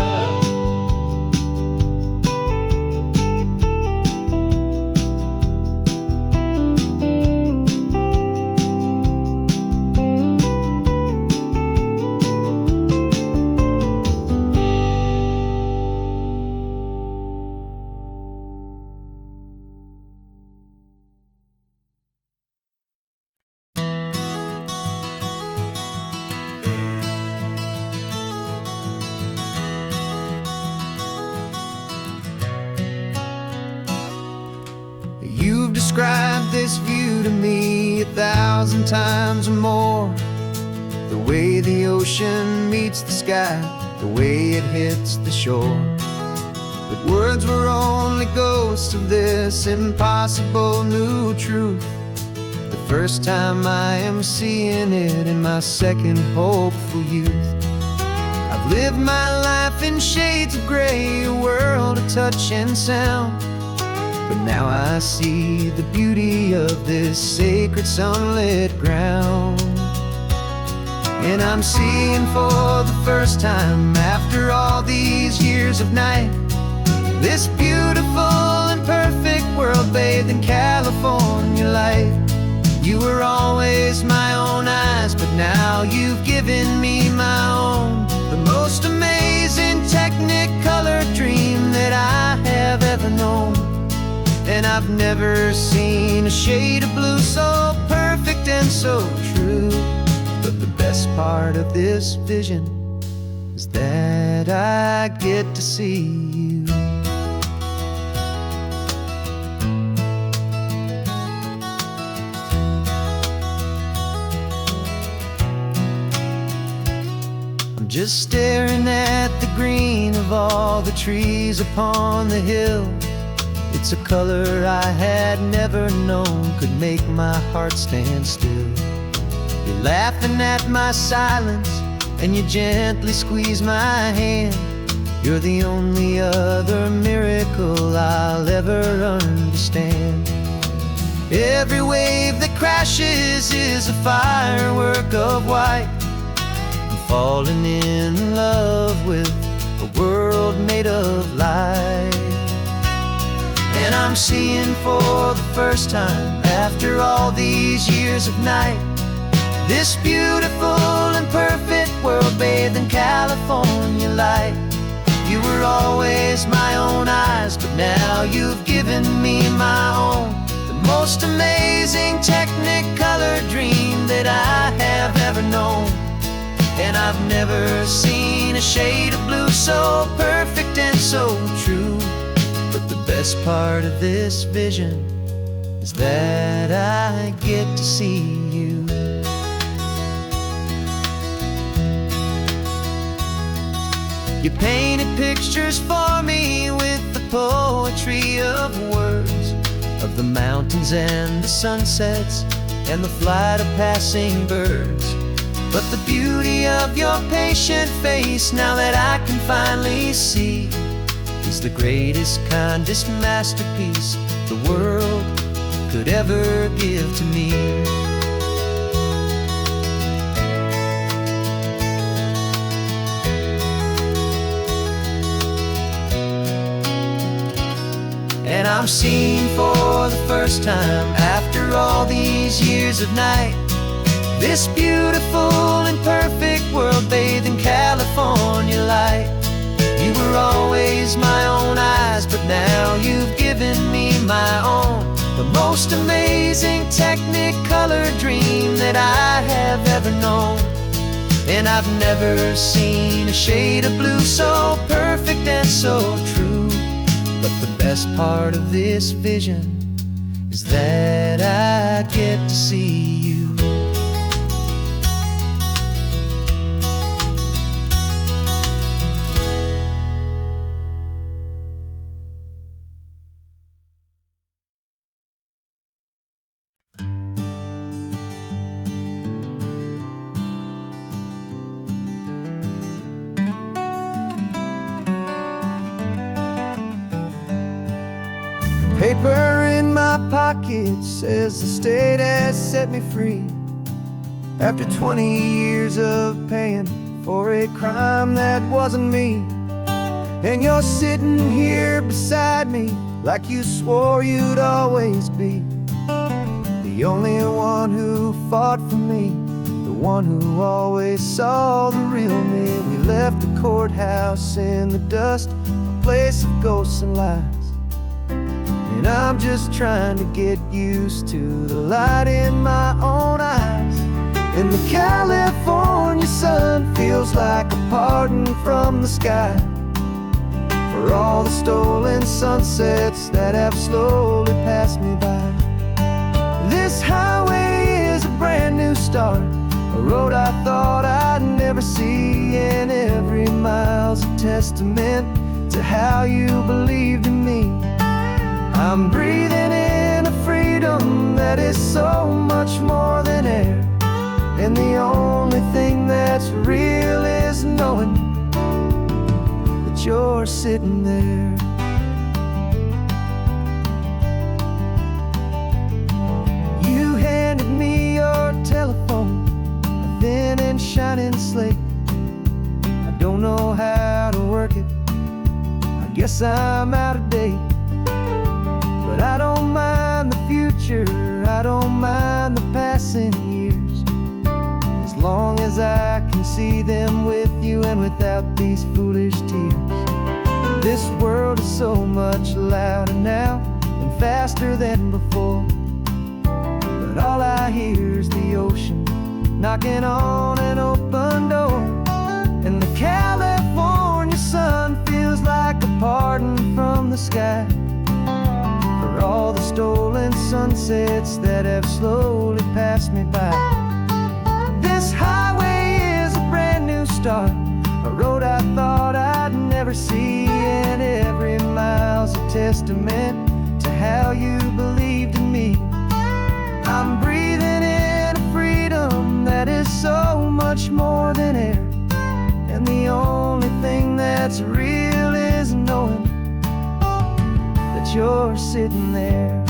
You've described this view to me 1,000 times or more. The way the ocean meets the sky, the way it hits the shore. But words were only ghosts of this impossible new truth. The first time I am seeing it in my second hopeful youth. I've lived my life in shades of gray, a world of touch and sound. But now I see the beauty of this sacred sunlit ground. And I'm seeing for the first time after all these years of night, this beautiful and perfect world bathed in California light. You were always my own eyes, but now you've given me my own. The most amazing technicolor dream that I have ever known. And I've never seen a shade of blue so perfect and so true. But the best part of this vision is that I get to see you. I'm just staring at the green of all the trees upon the hill. It's a color I had never known could make my heart stand still. You're laughing at my silence and you gently squeeze my hand. You're the only other miracle I'll ever understand. Every wave that crashes is a firework of white. I'm falling in love with a world made of light. And I'm seeing for the first time after all these years of night, this beautiful and perfect world bathed in California light. You were always my own eyes, but now you've given me my own. The most amazing technicolor dream that I have ever known. And I've never seen a shade of blue so perfect and so true. But the best part of this vision is that I get to see you. You painted pictures for me with the poetry of words, of the mountains and the sunsets and the flight of passing birds. But the beauty of your patient face, now that I can finally see, is the greatest, kindest masterpiece the world could ever give to me. And I'm seeing for the first time after all these years of night, this beautiful and perfect world bathed in California light. You were always my own eyes, but now you've given me my own. The most amazing technicolor dream that I have ever known. And I've never seen a shade of blue so perfect and so true. But the best part of this vision is that I get to see you. paper in my pocket says the state has set me free. After 20 years of paying for a crime that wasn't me. And you're sitting here beside me like you swore you'd always be. The only one who fought for me, the one who always saw the real me. We left the courthouse in the dust, a place of ghosts and lies. And I'm just trying to get used to the light in my own eyes. And the California sun feels like a pardon from the sky for all the stolen sunsets that have slowly passed me by. This highway is a brand new start, a road I thought I'd never see, and every mile's a testament to how you believed in me. I'm breathing in a freedom that is so much more than air, and the only thing that's real is knowing that you're sitting there. You handed me your telephone, a thin and shining slate. I don't know how to work it, I guess I'm out of date. But I don't mind the future, I don't mind the passing years, as long as I can see them with you and without these foolish tears. This world is so much louder now and faster than before, but all I hear is the ocean knocking on an open door. And the California sun feels like a pardon from the sky for all the stolen sunsets that have slowly passed me by. This highway is a brand new start, a road I thought I'd never see, and every mile's a testament to how you believed in me. I'm breathing in a freedom that is so much more than air, and the only thing that's real is knowing that you're sitting there.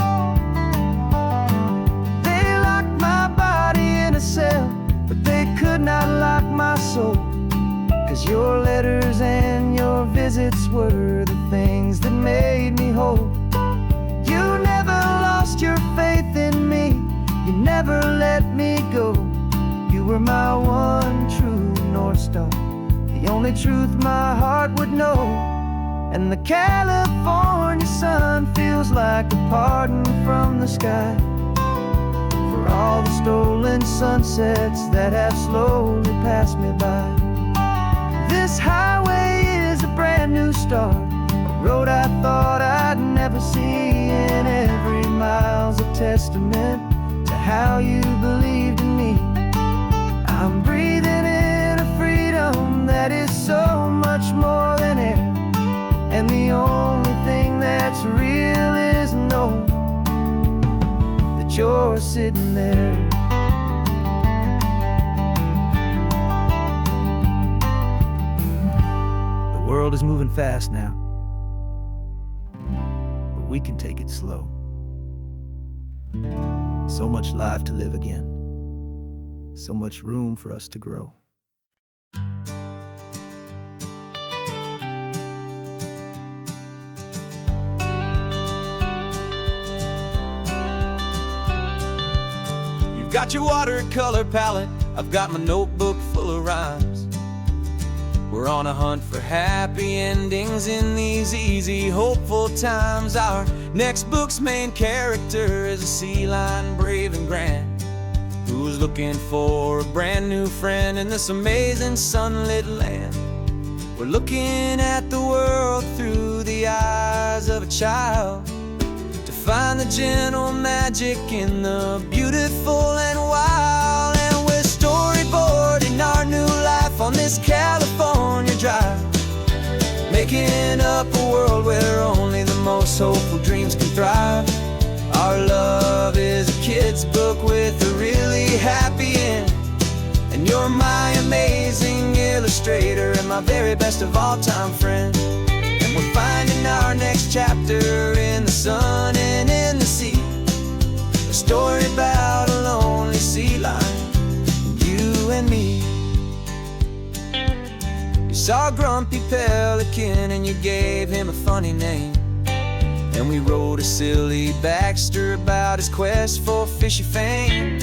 They locked my body in a cell, but they could not lock my soul, 'cause your letters and your visits were the things that made me whole. You never lost your faith in me, you never let me go. You were my one true North Star, the only truth my heart would know. And the California sun feels like a pardon from the sky for all the stolen sunsets that have slowly passed me by. This highway is a brand new start, a road I thought I'd never see, and every mile's a testament to how you believed in me. I'm breathing in a freedom that is so much more than air, and the only thing that's real is knowing that you're sitting there. The world is moving fast now, but we can take it slow. So much life to live again, so much room for us to grow. You've got your watercolor palette, I've got my notebook full of rhymes. We're on a hunt for happy endings in these easy, hopeful times. Our next book's main character is a sea lion, brave and grand, who's looking for a brand new friend in this amazing sunlit land. We're looking at the world through the eyes of a child, to find the gentle magic in the beautiful and wild. And we're storyboarding our new life on this California drive, making up a world where only the most hopeful dreams can thrive. Our love is a kid's book with a really happy end, and you're my amazing illustrator and my very best of all time friend. And we're finding our next chapter in the sun story about a lonely sea lion, you and me. You saw a grumpy pelican and you gave him a funny name, and we wrote a silly Baxter about his quest for fishy fame.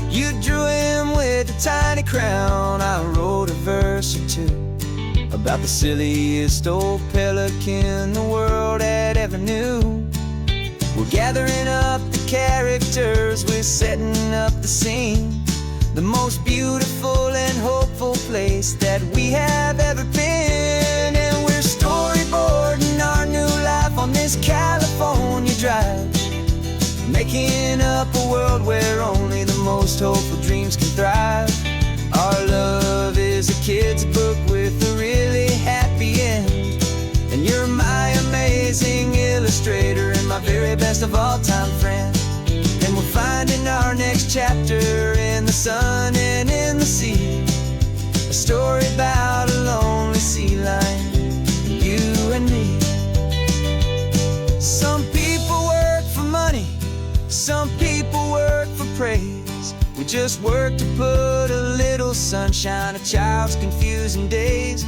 You drew him with a tiny crown, I wrote a verse or two about the silliest old pelican the world had ever knew. We're gathering up the characters, we're setting up the scene, the most beautiful and hopeful place that we have ever been. And we're storyboarding our new life on this California drive, making up a world where only the most hopeful dreams can thrive. Our love is a kid's book with a really happy end, and you're my amazing illustrator and my very best of all time friend. And we're finding our next chapter in the sun and in the sea, a story about a lonely sea lion, you and me. Some people work for money, some people work for praise. We just work to put a little sunshine in a child's confusing days,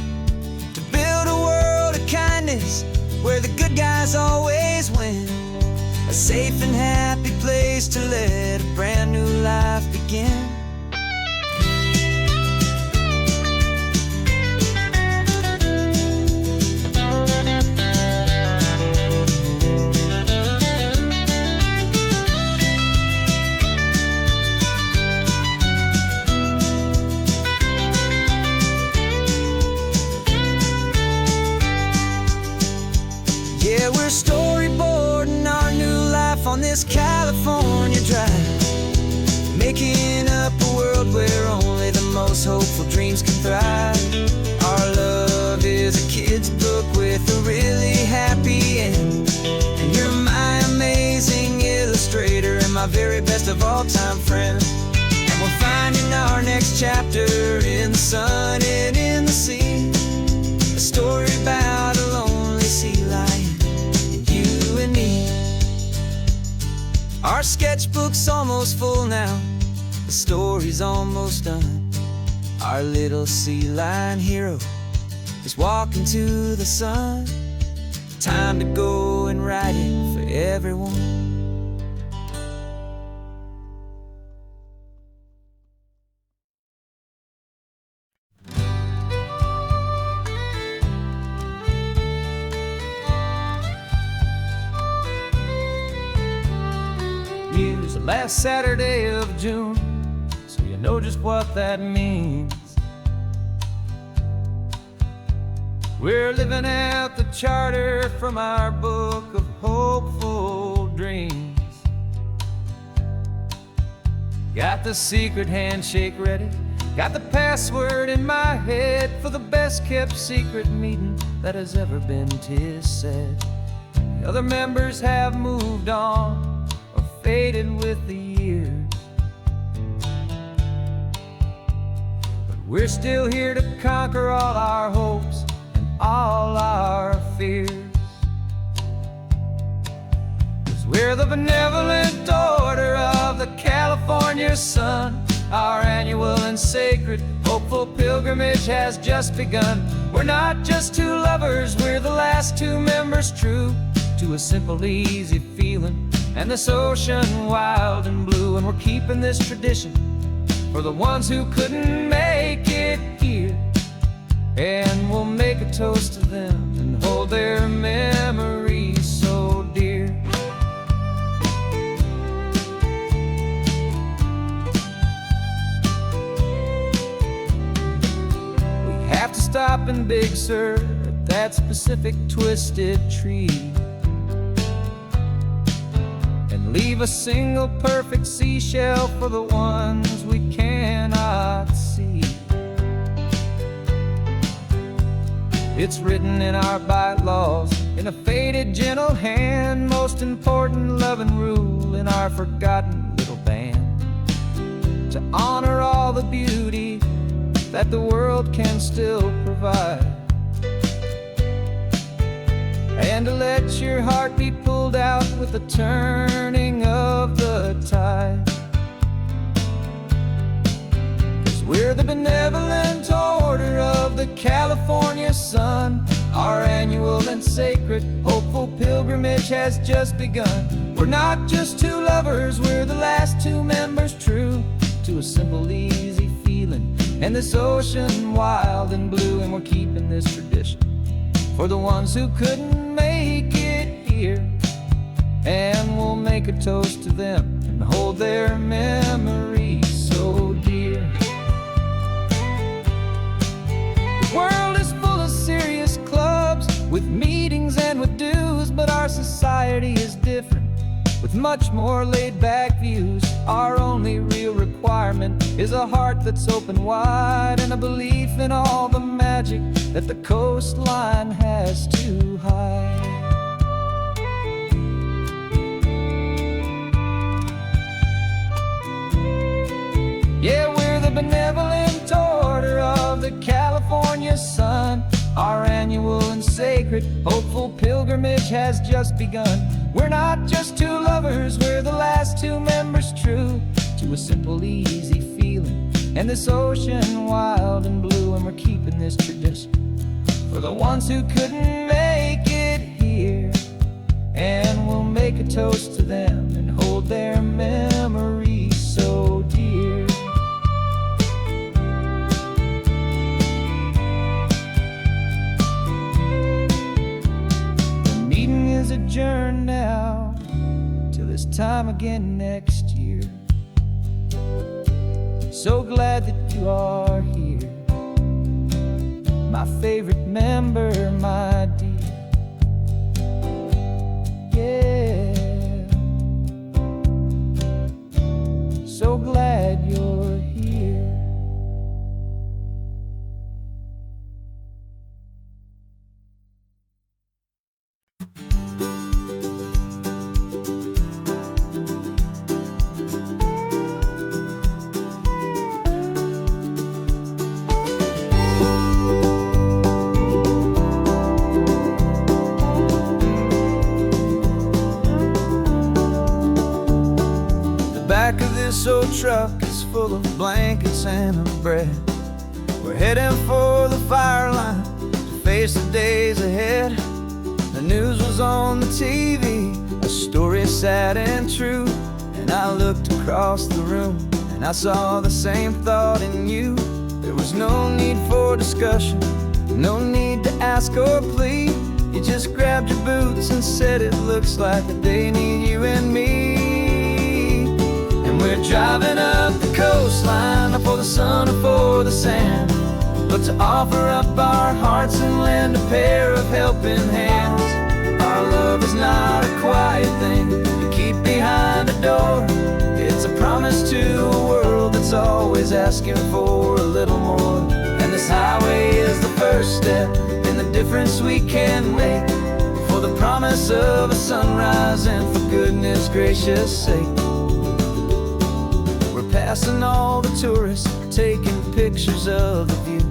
to build a world of kindness where the good guys always win, a safe and happy place to let a brand new life begin. Yeah, we're storyboarding our new life on this California drive, making up a world where only the most hopeful dreams can thrive. Our love is a kid's book with a really happy end, and you're my amazing illustrator and my very best of all time friend. And we're finding our next chapter in the sun and in the sea, a story about a lonely sea lion, you and me. Our sketchbook's almost full now, the story's almost done. Our little sea lion hero is walking to the sun. Time to go and write it for everyone. Use the last Saturday of June, so you know just what that means. We're living out the charter from our book of hopeful dreams. Got the secret handshake ready, got the password in my head for the best kept secret meeting that has ever been, 'tis said. The other members have moved on, faded with the years, but we're still here to conquer all our hopes and all our fears. 'Cause we're the benevolent order of the California sun. Our annual and sacred hopeful pilgrimage has just begun. We're not just two lovers, we're the last two members true to a simple, easy feeling and this ocean wild and blue. And we're keeping this tradition for the ones who couldn't make it here, and we'll make a toast to them and hold their memories so dear. We have to stop in Big Sur at that specific twisted tree, leave a single perfect seashell for the ones we cannot see. It's written in our bylaws in a faded gentle hand, most important love and rule in our forgotten little band, to honor all the beauty that the world can still provide, and to let your heart be pulled out with the turning of the tide. 'Cause we're the benevolent order of the California sun. Our annual and sacred, hopeful pilgrimage has just begun. We're not just two lovers, we're the last two members true to a simple, easy feeling, and this ocean wild and blue. And we're keeping this tradition for the ones who couldn't make it here, and we'll make a toast to them and hold their memories so dear. The world is full of serious clubs with meetings and with dues, but our society is different with much more laid-back views. Our only real requirement is a heart that's open wide, and a belief in all the magic that the coastline has to hide. Yeah, we're the benevolent order of the California sun. Our annual and sacred, hopeful pilgrimage has just begun. We're not just two lovers, we're the last two members true to a simple, easy feeling, and this ocean wild and blue. And we're keeping this tradition for the ones who couldn't make it here, and we'll make a toast to them and hold their memories so dear. The meeting is adjourned now till this time again next year. So glad that you are here, my favorite member, my dear. Yeah, so glad you're here. Back of this old truck is full of blankets and of bread. We're heading for the fire line to face the days ahead. The news was on the TV, a story sad and true, and I looked across the room and I saw the same thought in you. There was no need for discussion, no need to ask or plead. You just grabbed your boots and said it looks like they need you and me. We're driving up the coastline, not for the sun or for the sand, but to offer up our hearts and lend a pair of helping hands. Our love is not a quiet thing to keep behind a door. It's a promise to a world that's always asking for a little more. And this highway is the first step in the difference we can make, for the promise of a sunrise and for goodness gracious sake. Passing all the tourists, taking pictures of the view,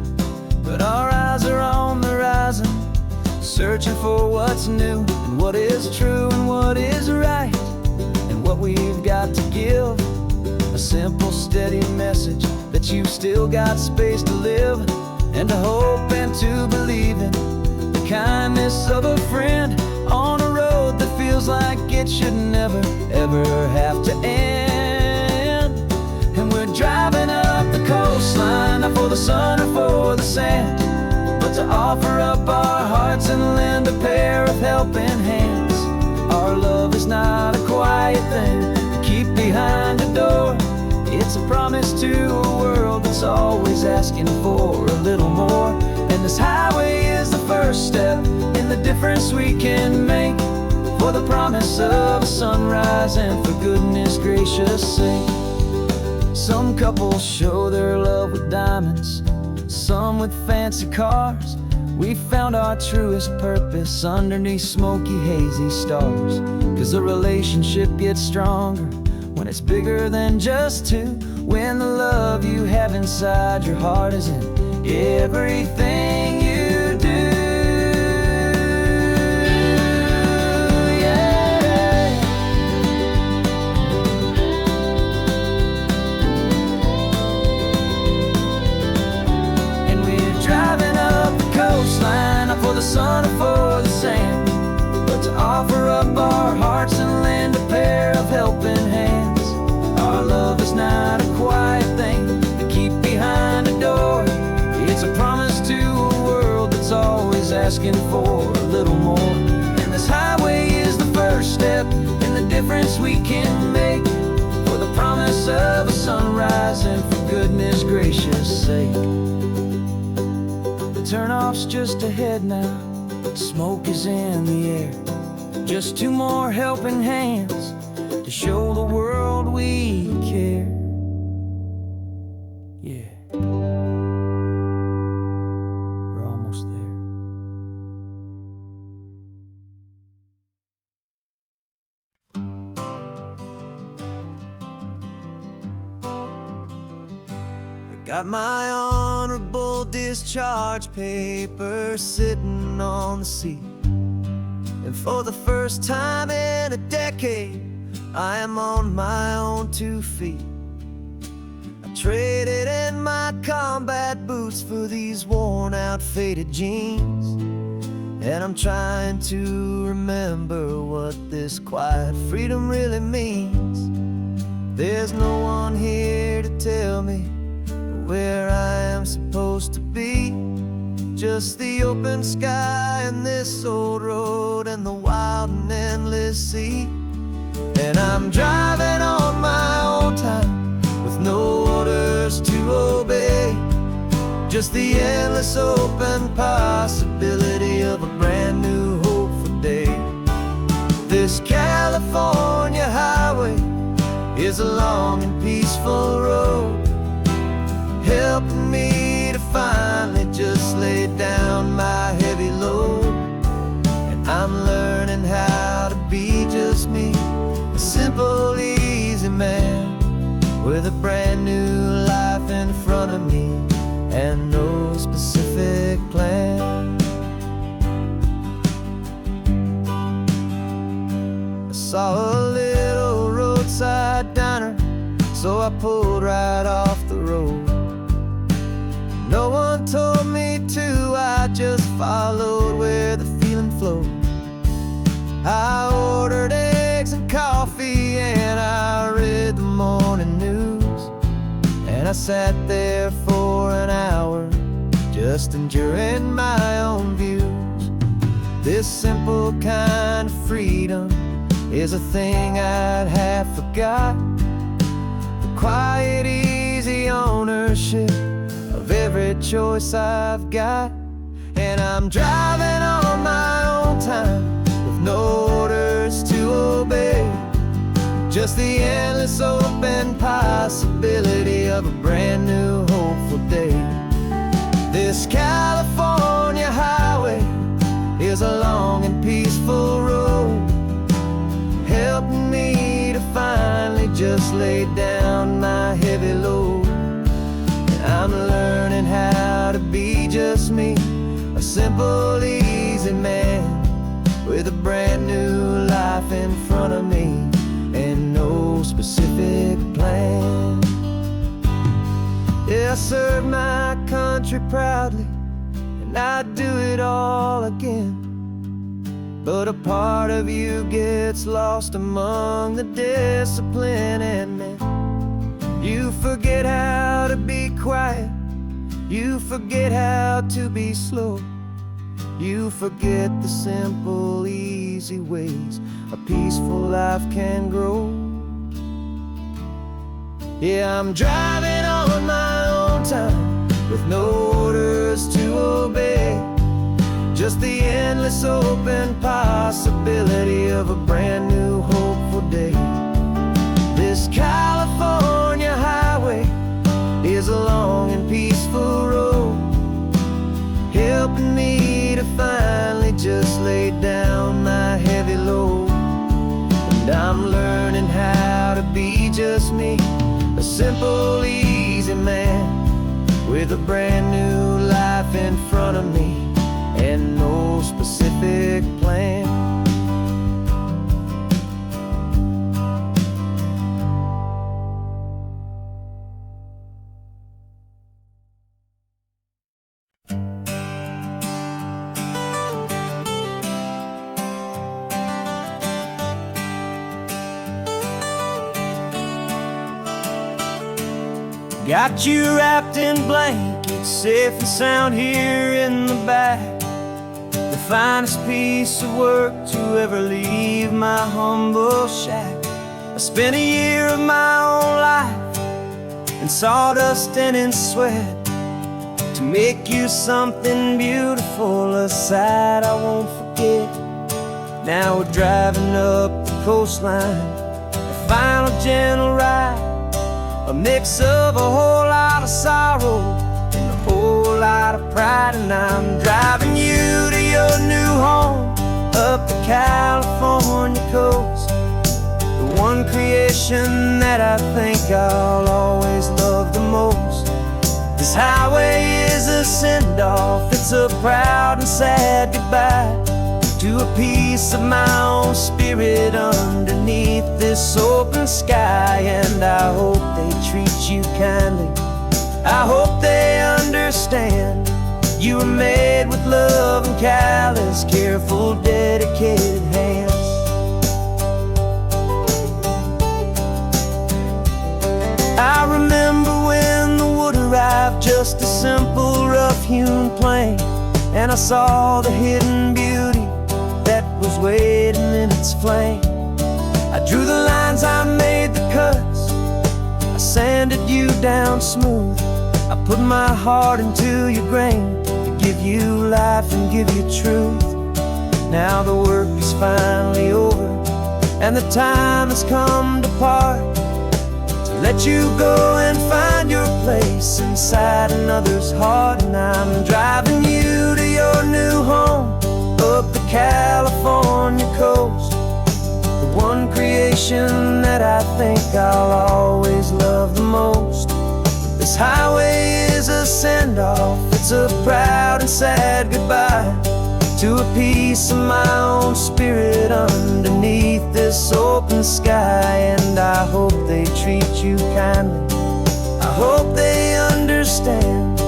but our eyes are on the horizon, searching for what's new and what is true and what is right, and what we've got to give. A simple, steady message that you've still got space to live, and to hope and to believe in the kindness of a friend on a road that feels like it should never, ever have to end. Driving up the coastline, not for the sun or for the sand, but to offer up our hearts and lend a pair of helping hands. Our love is not a quiet thing to keep behind a door. It's a promise to a world that's always asking for a little more. And this highway is the first step in the difference we can make, for the promise of a sunrise and for goodness gracious sake. Some couples show their love with diamonds, some with fancy cars. We found our truest purpose underneath smoky, hazy stars. 'Cause the relationship gets stronger when it's bigger than just two, when the love you have inside your heart is in everything you do. sake. The turnoff's just ahead now, smoke is in the air. Just two more helping hands to show the world we care. Yeah, we're almost there. Got my honorable discharge paper sitting on the seat, and for the first time in a decade, I am on my own 2 feet. I traded in my combat boots for these worn out faded jeans, and I'm trying to remember what this quiet freedom really means. There's no one here to tell me where I am supposed to be, just the open sky and this old road and the wild and endless sea. And I'm driving on my own time with no orders to obey, just the endless open possibility of a brand new hopeful day. This California highway is a long and peaceful road, helping me to finally just lay down my heavy load. And I'm learning how to be just me, a simple, easy man with a brand new life in front of me and no specific plan. I saw a little roadside diner, so I pulled right off the road. No one told me to, I just followed where the feeling flowed. I ordered eggs and coffee and I read the morning news, and I sat there for an hour just enduring my own views. This simple kind of freedom is a thing I'd have forgot, the quiet, easy ownership of every choice I've got. And I'm driving on my own time with no orders to obey, just the endless open possibility of a brand new hopeful day. This California highway is a long and peaceful road, helping me to finally just lay down my heavy load. I'm learning how to be just me, a simple, easy man with a brand new life in front of me and no specific plan. Yeah, I served my country proudly and I'd do it all again, but a part of you gets lost among the discipline and men. You forget how to be quiet, you forget how to be slow, you forget the simple, easy ways a peaceful life can grow. Yeah, I'm driving on my own time with no orders to obey, just the endless open possibility of a brand new hopeful day. This California highway is a long and peaceful road, helping me to finally just lay down my heavy load. And I'm learning how to be just me, a simple, easy man with a brand new life in front of me and no specific plan. Got you wrapped in blankets, safe and sound here in the back. The finest piece of work to ever leave my humble shack. I spent a year of my own life in sawdust and in sweat, to make you something beautiful, a sight I won't forget. Now we're driving up the coastline, a final gentle ride, a mix of a whole lot of sorrow and a whole lot of pride. And I'm driving you to your new home up the California coast, the one creation that I think I'll always love the most. This highway is a send-off, it's a proud and sad goodbye to a piece of my own spirit underneath this open sky. And I hope they treat you kindly, I hope they understand you were made with love and callous, careful, dedicated hands. I remember when the wood arrived, just a simple rough-hewn plank, and I saw the hidden beauty that was waiting in its flame. I drew the lines, I made the cuts, I sanded you down smooth. I put my heart into your grain to give you life and give you truth. Now the work is finally over, and the time has come to part, to let you go and find your place inside another's heart. And I'm driving you to your new home up the California coast, the one creation that I think I'll always love the most. This highway is a send-off, it's a proud and sad goodbye to a piece of my own spirit underneath this open sky. And I hope they treat you kindly, I hope they understand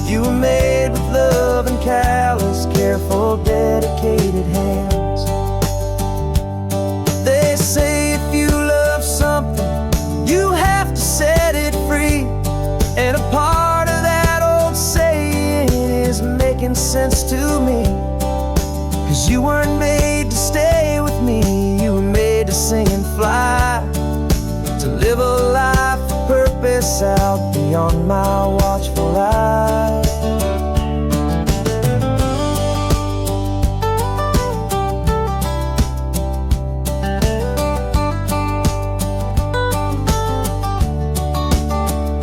you were made with love and callous, careful, dedicated hands. They say if you love something, you have to set it free. And a part of that old saying is making sense to me, 'cause you weren't made to stay with me, you were made to sing and fly, to live a life of purpose out beyond my watchful eye.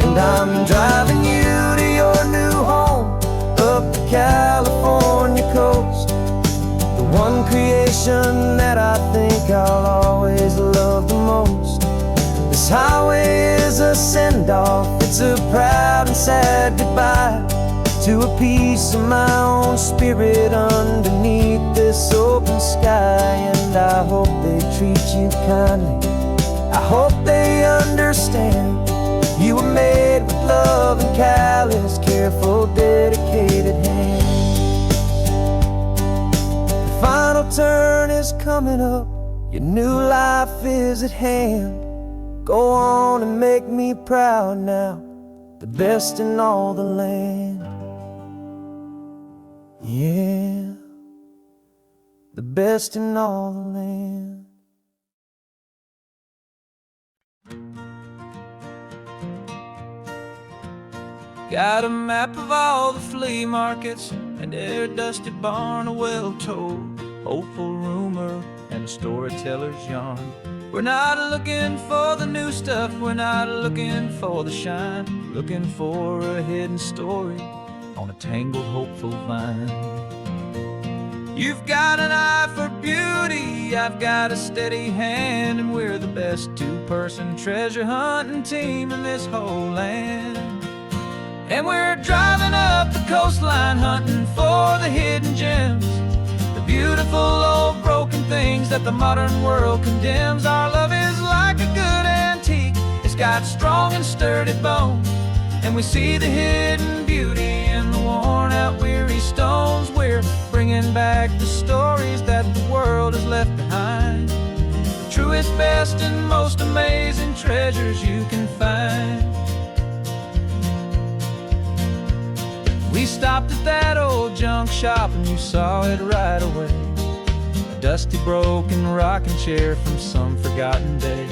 And I'm driving you to your new home up the California coast, the one creation that I think I'll always love the most. This highway is a send-off, it's a proud and sad goodbye to a piece of my own spirit underneath this open sky. And I hope they treat you kindly, I hope they understand you were made with love and callous, careful, dedicated hands. The final turn is coming up, your new life is at hand. Go on and make me proud now, the best in all the land. Yeah, the best in all the land. Got a map of all the flea markets and their dusty barn, a well-told, hopeful rumor, and a storyteller's yarn. We're not looking for the new stuff, we're not looking for the shine, looking for a hidden story on a tangled, hopeful vine. You've got an eye for beauty, I've got a steady hand, and we're the best two-person treasure hunting team in this whole land. And we're driving up the coastline hunting for the hidden gems, the beautiful old broken things that the modern world condemns. Our love is like a good antique, it's got strong and sturdy bones, and we see the hidden beauty in the worn out weary stones. We're bringing back the stories that the world has left behind, the truest, best, and most amazing treasures you can find. We stopped at that old junk shop and you saw it right away, a dusty broken rocking chair from some forgotten day.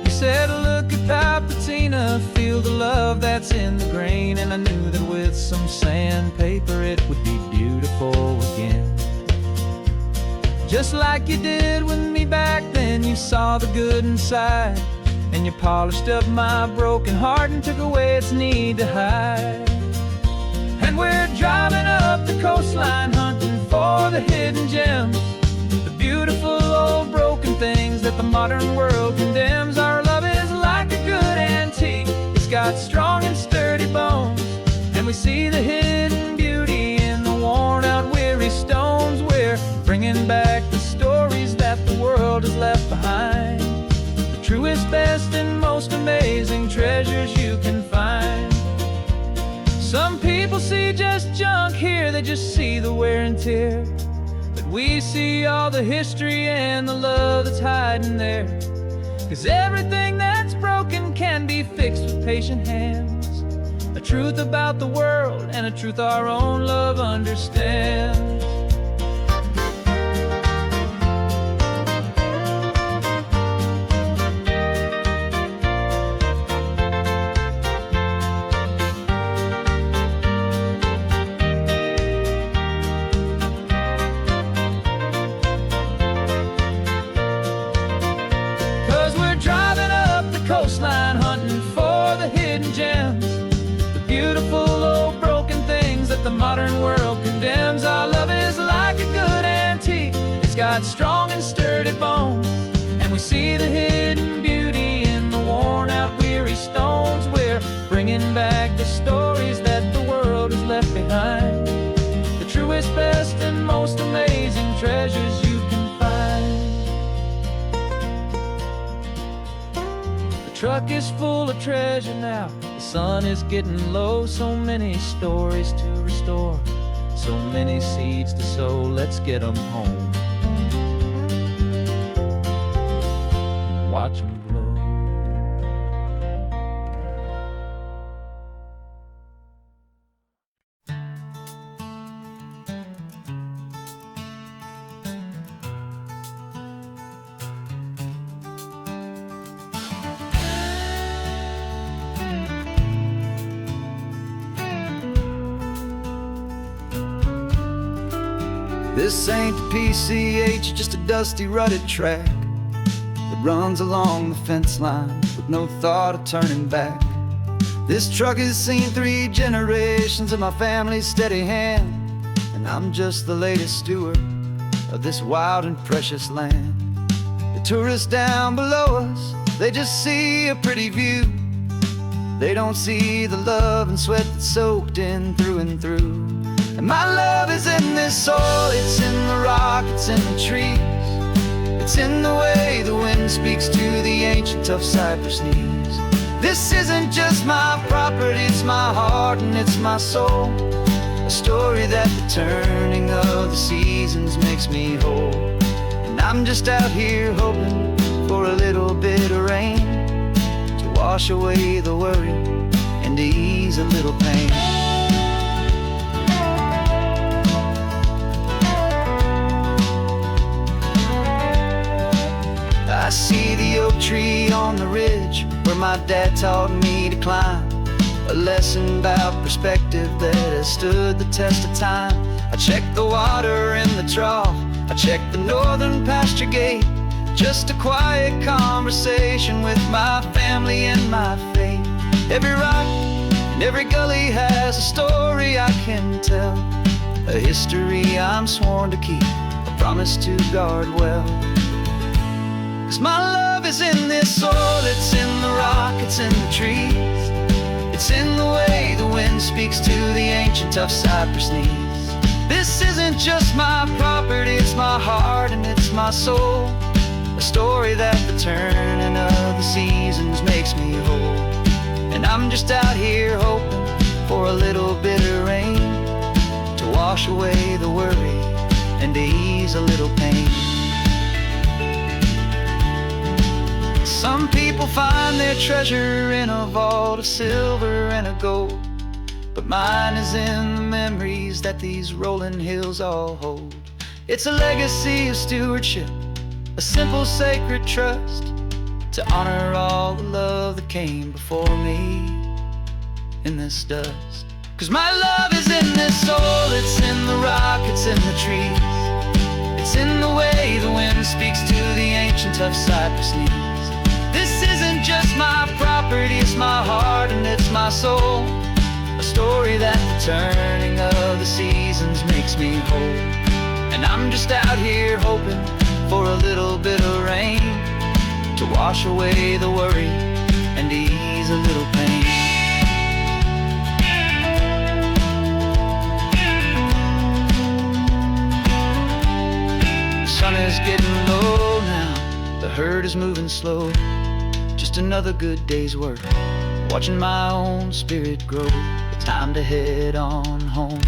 You said, look at Papatina, feel the love that's in the grain. And I knew that with some sandpaper it would be beautiful again. Just like you did with me back then, you saw the good inside, and you polished up my broken heart and took away its need to hide. And we're driving up the coastline, hunting for the hidden gems, the beautiful old broken things that the modern world condemns. Our love is like a good antique, it's got strong and sturdy bones, and we see the hidden beauty in the worn out weary stones. We're bringing back the stories that the world has left behind, the truest, best, and most amazing treasures you can find. Some people see just junk here, they just see the wear and tear, but we see all the history and the love that's hiding there. 'Cause everything that's broken can be fixed with patient hands, a truth about the world and a truth our own love understands. 'Cause we're driving up the coastline, hunting for the hidden gems, the beautiful old broken things that the modern world condemns. Our love is like a good antique, it's got strong and sturdy bones, and we see the hidden beauty in the worn out weary stones. We're bringing back the stories that the world has left behind, the truest, best, and most amazing treasures you can find. The truck is full of treasure now, the sun is getting low. So many stories to restore, so many seeds to sow. Let's get them home, watch them blow. This ain't the PCH, just a dusty, rutted track that runs along the fence line with no thought of turning back. This truck has seen 3 generations of my family's steady hand, and I'm just the latest steward of this wild and precious land. The tourists down below us, they just see a pretty view. They don't see the love and sweat that's soaked in through and through. And my love is in this soil, it's in the rock, it's in the trees, it's in the way the wind speaks to the ancient tough cypress knees. This isn't just my property, it's my heart and it's my soul, a story that the turning of the seasons makes me whole. And I'm just out here hoping for a little bit of rain to wash away the worry and to ease a little pain. I see the oak tree on the ridge where my dad taught me to climb, a lesson about perspective that has stood the test of time. I check the water in the trough, I check the northern pasture gate, just a quiet conversation with my family and my faith. Every rock and every gully has a story I can tell, a history I'm sworn to keep, a promise to guard well. 'Cause my love is in this soil, it's in the rock, it's in the trees, it's in the way the wind speaks to the ancient tough cypress knees. This isn't just my property, it's my heart and it's my soul, a story that the turning of the seasons makes me whole. And I'm just out here hoping for a little bit of rain to wash away the worry and to ease a little pain. Some people find their treasure in a vault of silver and of gold, but mine is in the memories that these rolling hills all hold. It's a legacy of stewardship, a simple sacred trust, to honor all the love that came before me in this dust. 'Cause my love is in this soul, it's in the rock, it's in the trees. It's in the way the wind speaks to the ancient tough cypress knees. This isn't just my property, it's my heart and it's my soul. A story that the turning of the seasons makes me whole. And I'm just out here hoping for a little bit of rain to wash away the worry and ease a little pain. The sun is getting low now, the herd is moving slow. Just another good day's work, watching my own spirit grow. Time to head on home.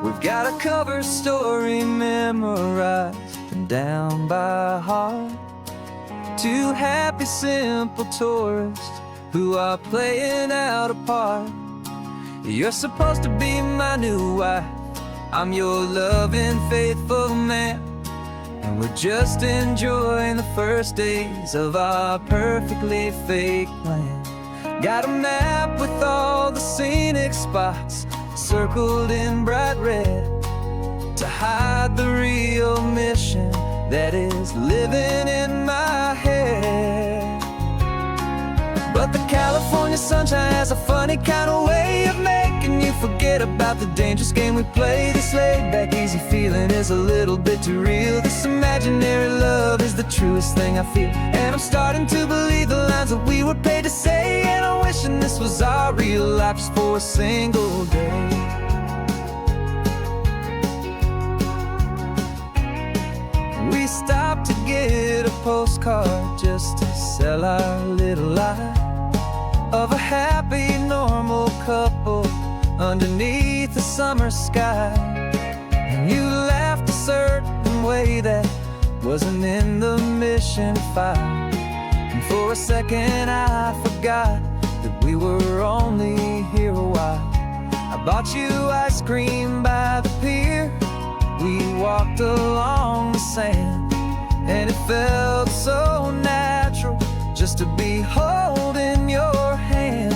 We've got a cover story memorized and down by heart. Two happy, simple tourists who are playing out a part. You're supposed to be my new wife, I'm your loving, faithful man. And we're just enjoying the first days of our perfectly fake plan. Got a map with all the scenic spots circled in bright red to hide the real mission that is living in my head. But the California sunshine has a funny kind of way of making you forget about the dangerous game we play. This laid-back, easy feeling is a little bit too real. This imaginary love is the truest thing I feel. And I'm starting to believe the lines that we were paid to say. And I'm wishing this was our real life just for a single day. We stopped to get a postcard just to sell our little lie of a happy, normal couple underneath the summer sky. And you laughed a certain way that wasn't in the mission file. And for a second I forgot that we were only here a while. I bought you ice cream by the pier, we walked along the sand, and it felt so natural just to be holding your hand.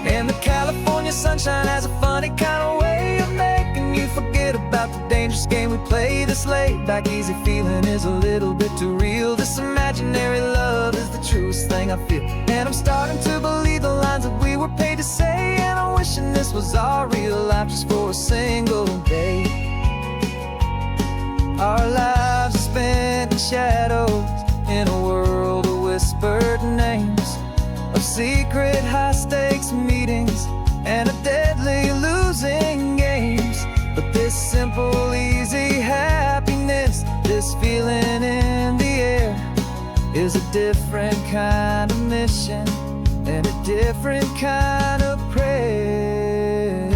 And the California sunshine has a funny kind of way of making you forget about the dangerous game we play. This laid-back, easy feeling is a little bit too real. This imaginary love is the truest thing I feel. And I'm starting to believe the lines that we were paid to say. And I'm wishing this was our real life just for a single day. Our lives are spent in shadows in a world of whispered names, of secret high-stakes meetings and of deadly losing games. But this simple, easy happiness, this feeling in the air, is a different kind of mission and a different kind of prayer.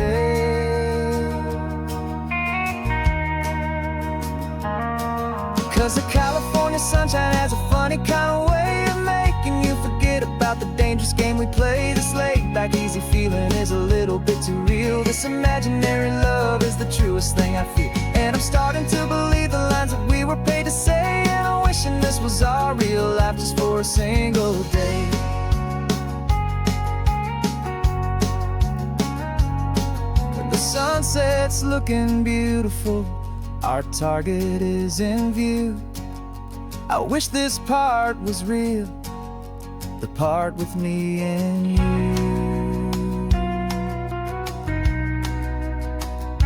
'Cause the California sunshine has a funny kind of way of making you forget about the dangerous game we play. This laid-back, easy feeling is a little bit too real. This imaginary love is the truest thing I feel. And I'm starting to believe the lines that we were paid to say. And I'm wishing this was our real life just for a single day. When the sunset's looking beautiful, our target is in view. I wish this part was real, the part with me and you.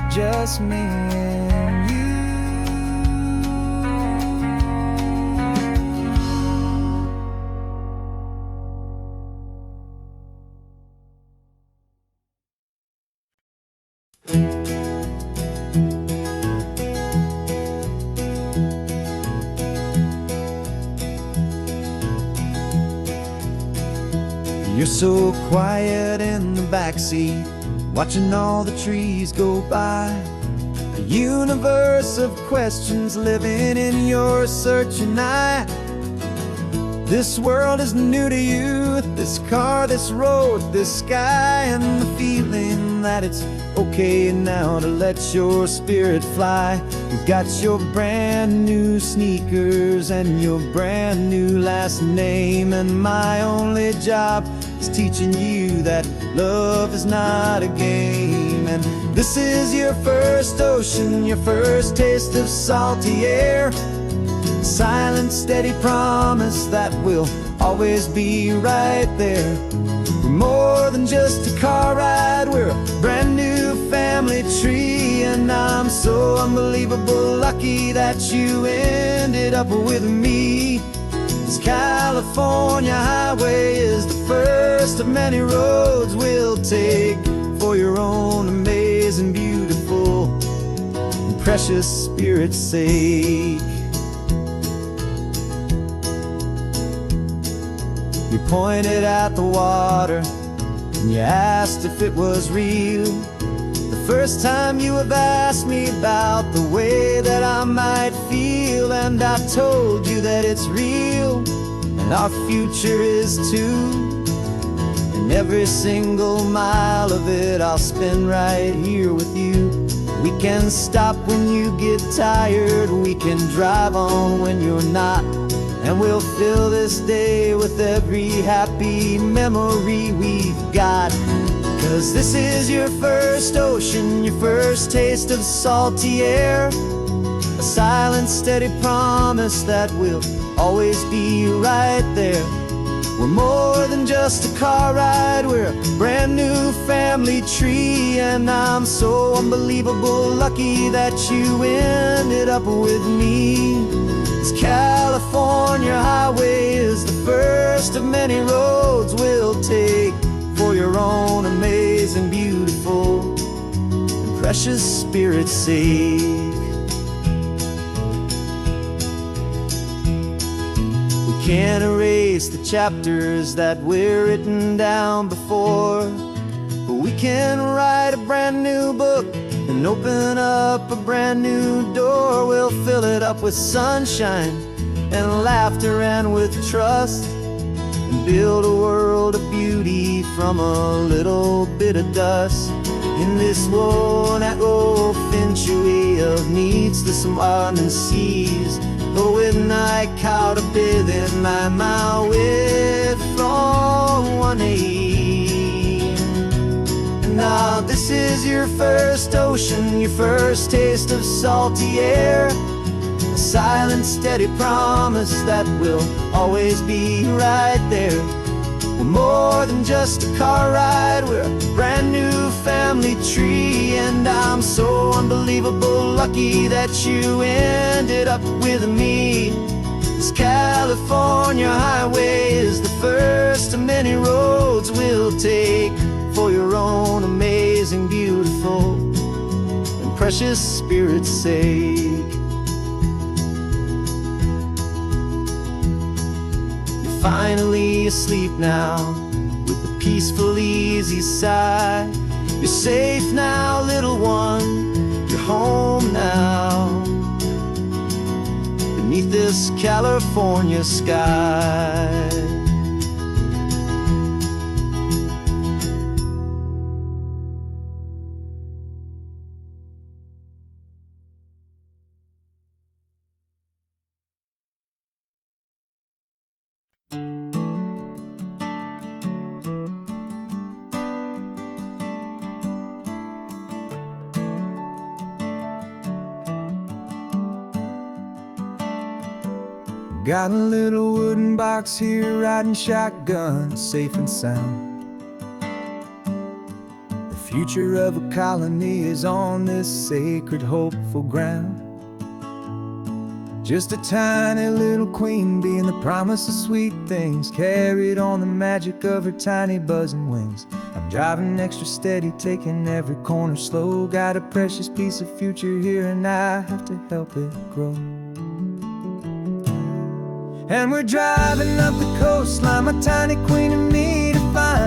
Just me and you. You're so quiet in the backseat, watching all the trees go by. A universe of questions living in your searching eye. This world is new to you, this car, this road, this sky, and the feeling that it's okay now to let your spirit fly. You've got your brand new sneakers and your brand new last name, and my only job is teaching you that love is not a game. And this is your first ocean, your first taste of salty air. Silent, steady promise that we'll always be right there. We're more than just a car ride, we're a brand new family tree. And I'm so unbelievable lucky that you ended up with me. This California highway is the first of many roads we'll take for your own amazing, beautiful, and precious spirit's sake. You pointed at the water and you asked if it was real. The first time you have asked me about the way that I might feel, and I told you that it's real and our future is too. And every single mile of it I'll spend right here with you. We can stop when you get tired, we can drive on when you're not, and we'll fill this day with every happy memory we've got. 'Cause this is your first ocean, your first taste of salty air. A silent, steady promise that we'll always be right there. We're more than just a car ride, we're a brand new family tree. And I'm so unbelievable lucky that you ended up with me. This California highway is the first of many roads we'll take for your own amazing, beautiful, and precious spirit's sake. We can't erase the chapters that we're written down before, but we can write a brand new book and open up a brand new door. We'll fill it up with sunshine and laughter and with trust, and build a world of beauty from a little bit of dust. In this worn-out old century of needs to some and seas, going I caught a bit in my way from 180. Now this is your first ocean, your first taste of salty air. A silent, steady promise that we'll always be right there. We're more than just a car ride, we're a brand new family tree. And I'm so unbelievable lucky that you ended up with me. This California highway is the first of many roads we'll take for your own amazing, beautiful, and precious spirit's sake. You're finally asleep now with a peaceful, easy sigh. You're safe now, little one, you're home now, beneath this California sky. Got a little wooden box here, riding shotgun, safe and sound. The future of a colony is on this sacred, hopeful ground. Just a tiny little queen bee, and the promise of sweet things carried on the magic of her tiny buzzing wings. I'm driving extra steady, taking every corner slow. Got a precious piece of future here, and I have to help it grow. And we're driving up the coastline, my tiny queen and me, to find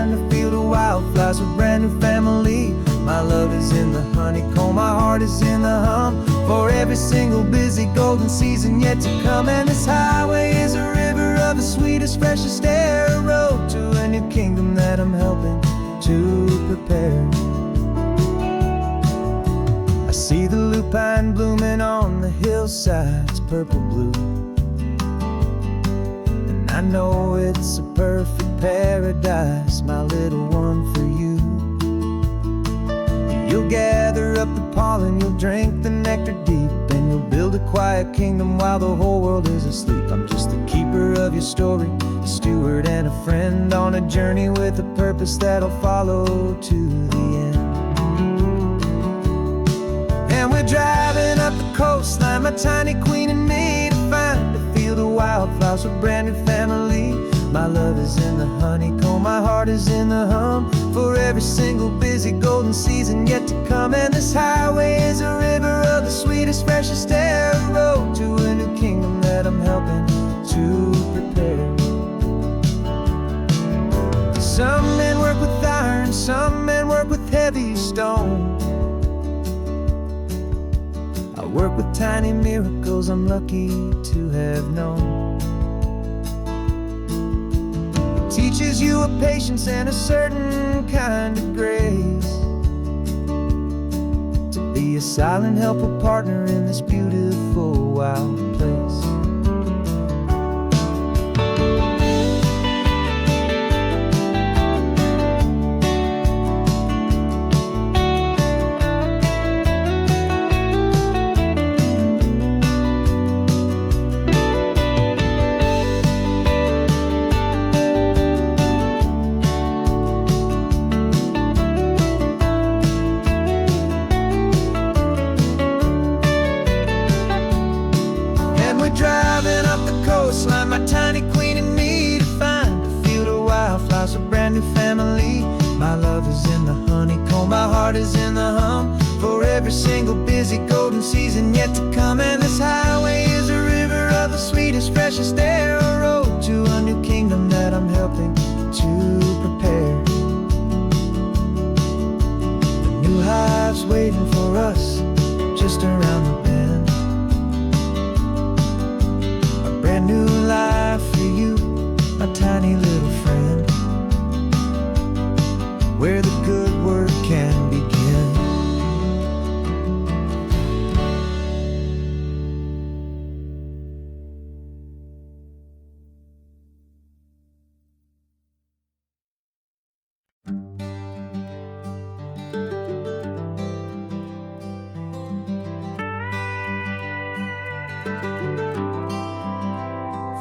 wildflowers with brand new family. My love is in the honeycomb, my heart is in the hum, for every single busy golden season yet to come. And this highway is a river of the sweetest, freshest air, a road to a new kingdom that I'm helping to prepare. I see the lupine blooming on the hillsides, purple blue, and I know it's a perfect paradise, my little one, for you. You'll gather up the pollen, you'll drink the nectar deep, and you'll build a quiet kingdom while the whole world is asleep. I'm just the keeper of your story, a steward and a friend on a journey with a purpose that'll follow to the end. And we're driving up the coastline, my tiny queen and me, to find a field of wildflowers with brand new family. My love is in the honeycomb, my heart is in the hum, for every single busy golden season yet to come. And this highway is a river of the sweetest, freshest air, a road to a new kingdom that I'm helping to prepare. Some men work with iron, some men work with heavy stone. I work with tiny miracles I'm lucky to have known. Teaches you a patience and a certain kind of grace, to be a silent helper partner in this beautiful wild place. Driving up the coastline, my tiny queen and me, to find a field of wildflowers, a brand new family. My love is in the honeycomb, my heart is in the hum, for every single busy golden season yet to come. And this highway is a river of the sweetest, freshest air, a road to a new kingdom that I'm helping to prepare. The new hive's waiting for us just around the bend. Brand new life for you, my tiny little friend, where the good work can begin.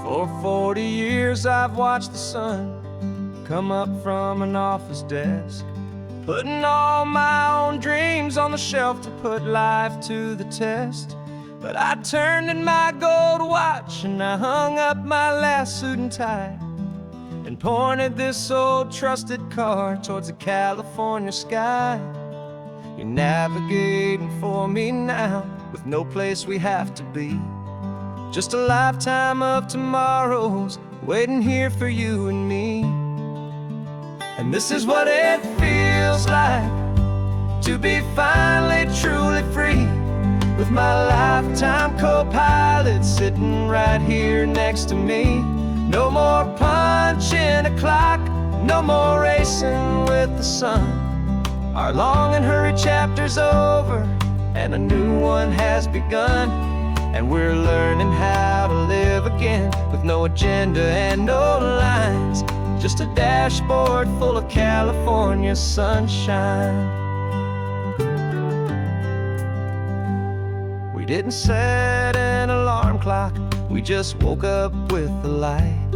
For 40 years I've watched the sun come up from an office desk, putting all my own dreams on the shelf to put life to the test. But I turned in my gold watch and I hung up my last suit and tie, and pointed this old trusted car towards the California sky. You're navigating for me now, with no place we have to be, just a lifetime of tomorrows waiting here for you and me. And this is what it feels like to be finally truly free, with my lifetime co-pilot sitting right here next to me. No more punching a clock, no more racing with the sun. Our long and hurried chapter's over and a new one has begun. And we're learning how to live again, with no agenda and no lines, just a dashboard full of California sunshine. We didn't set an alarm clock, we just woke up with the light.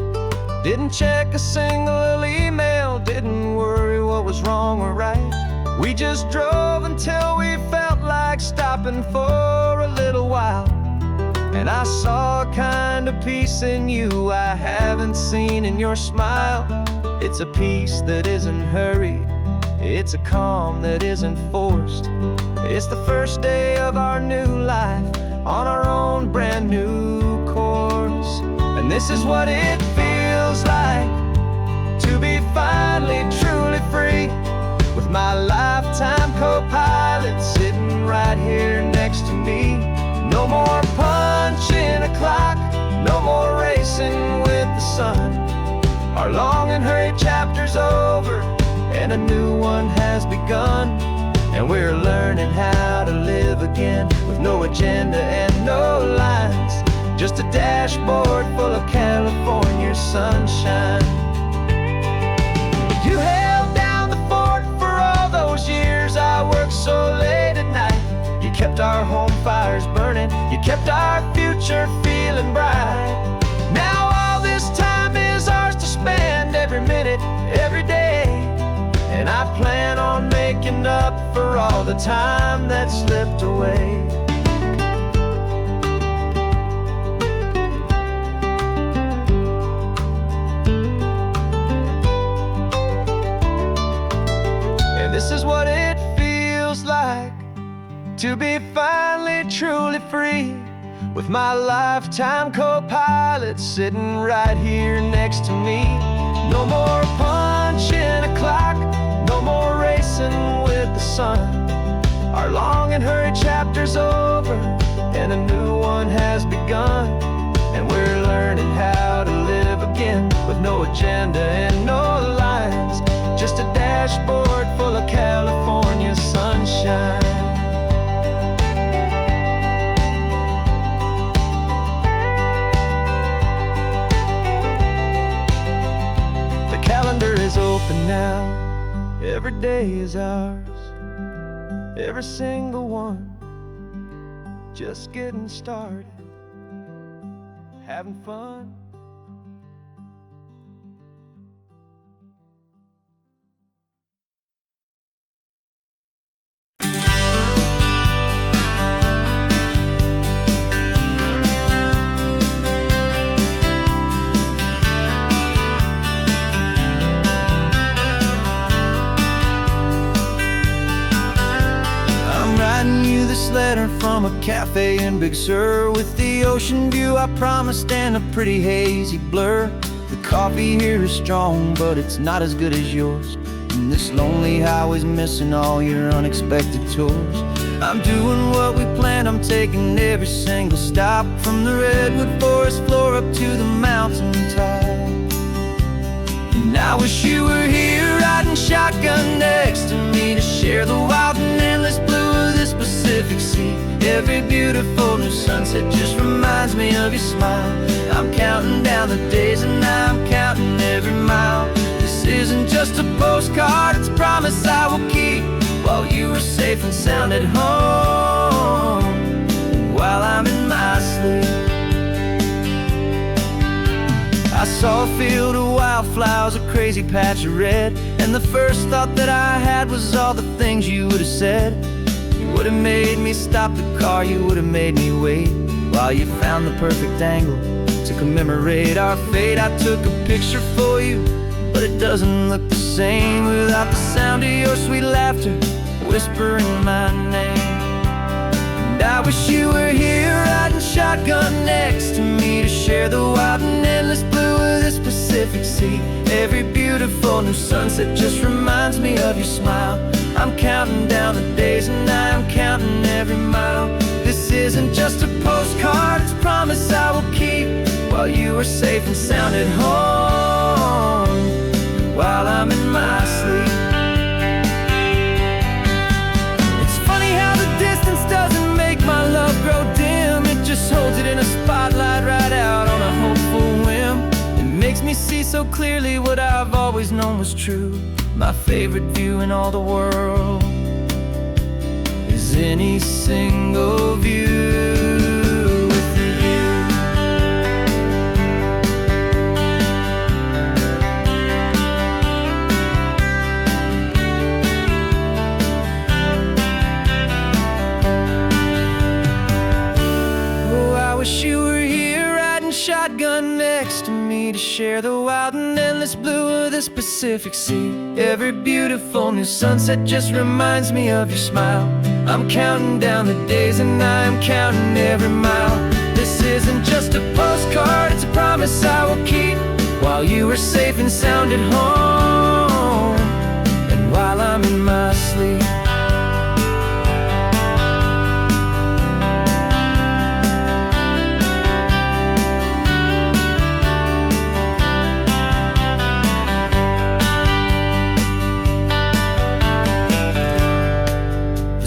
Didn't check a single email, didn't worry what was wrong or right. We just drove until we felt like stopping for a little while. And I saw a kind of peace in you I haven't seen in your smile. It's a peace that isn't hurried, it's a calm that isn't forced. It's the first day of our new life on our own brand new course. And this is what it feels like to be finally truly free, sun. Our long and hurried chapter's over, and a new one has begun. And we're learning how to live again, with no agenda and no lines, just a dashboard full of California sunshine. You held down the fort for all those years I worked so late at night. You kept our home fires burning, you kept our future feeling bright. Now all this time is ours to spend, every minute, every day. And I plan on making up for all the time that slipped away. And this is what it feels like to be finally truly free, with my lifetime co-pilot sitting right here next to me. No more punching a clock, no more racing with the sun. Our long and hurried chapter's over, and a new one has begun. And we're learning how to live again, with no agenda and no lines, just a dashboard full of California sunshine. The calendar is open now, every day is ours, every single one, just getting started, having fun. This letter from a cafe in Big Sur, with the ocean view I promised and a pretty hazy blur. The coffee here is strong, but it's not as good as yours. And this lonely highway's missing all your unexpected tours. I'm doing what we planned, I'm taking every single stop, from the redwood forest floor up to the mountain top. And I wish you were here riding shotgun next to me, to share the wild and endless blue of this Pacific Sea. Every beautiful new sunset just reminds me of your smile. I'm counting down the days and I'm counting every mile. This isn't just a postcard, it's a promise I will keep, while you are safe and sound at home, and while I'm in my sleep. I saw a field of wildflowers, a crazy patch of red, and the first thought that I had was all the things you would have said. You would have made me stop the car, you would have made me wait, while you found the perfect angle to commemorate our fate. I took a picture for you, but it doesn't look the same without the sound of your sweet laughter whispering my name. And I wish you were here riding shotgun next to me, to share the wild and endless blue of this Pacific Sea. Every beautiful new sunset just reminds me of your smile. I'm counting down the days and I'm counting every mile. This isn't just a postcard, it's a promise I will keep, while you are safe and sound at home, while I'm in my sleep. It's funny how the distance doesn't make my love grow dim, it just holds it in a spotlight right out on a hopeful whim. It makes me see so clearly what I've always known was true. My favorite view in all the world is any single view with you. Oh, I wish you were here riding shotgun next to me, to share the wild and endless blue of this Pacific Sea. Every beautiful new sunset just reminds me of your smile. I'm counting down the days and I'm counting every mile. This isn't just a postcard, it's a promise I will keep, while you are safe and sound at home, and while I'm in my sleep.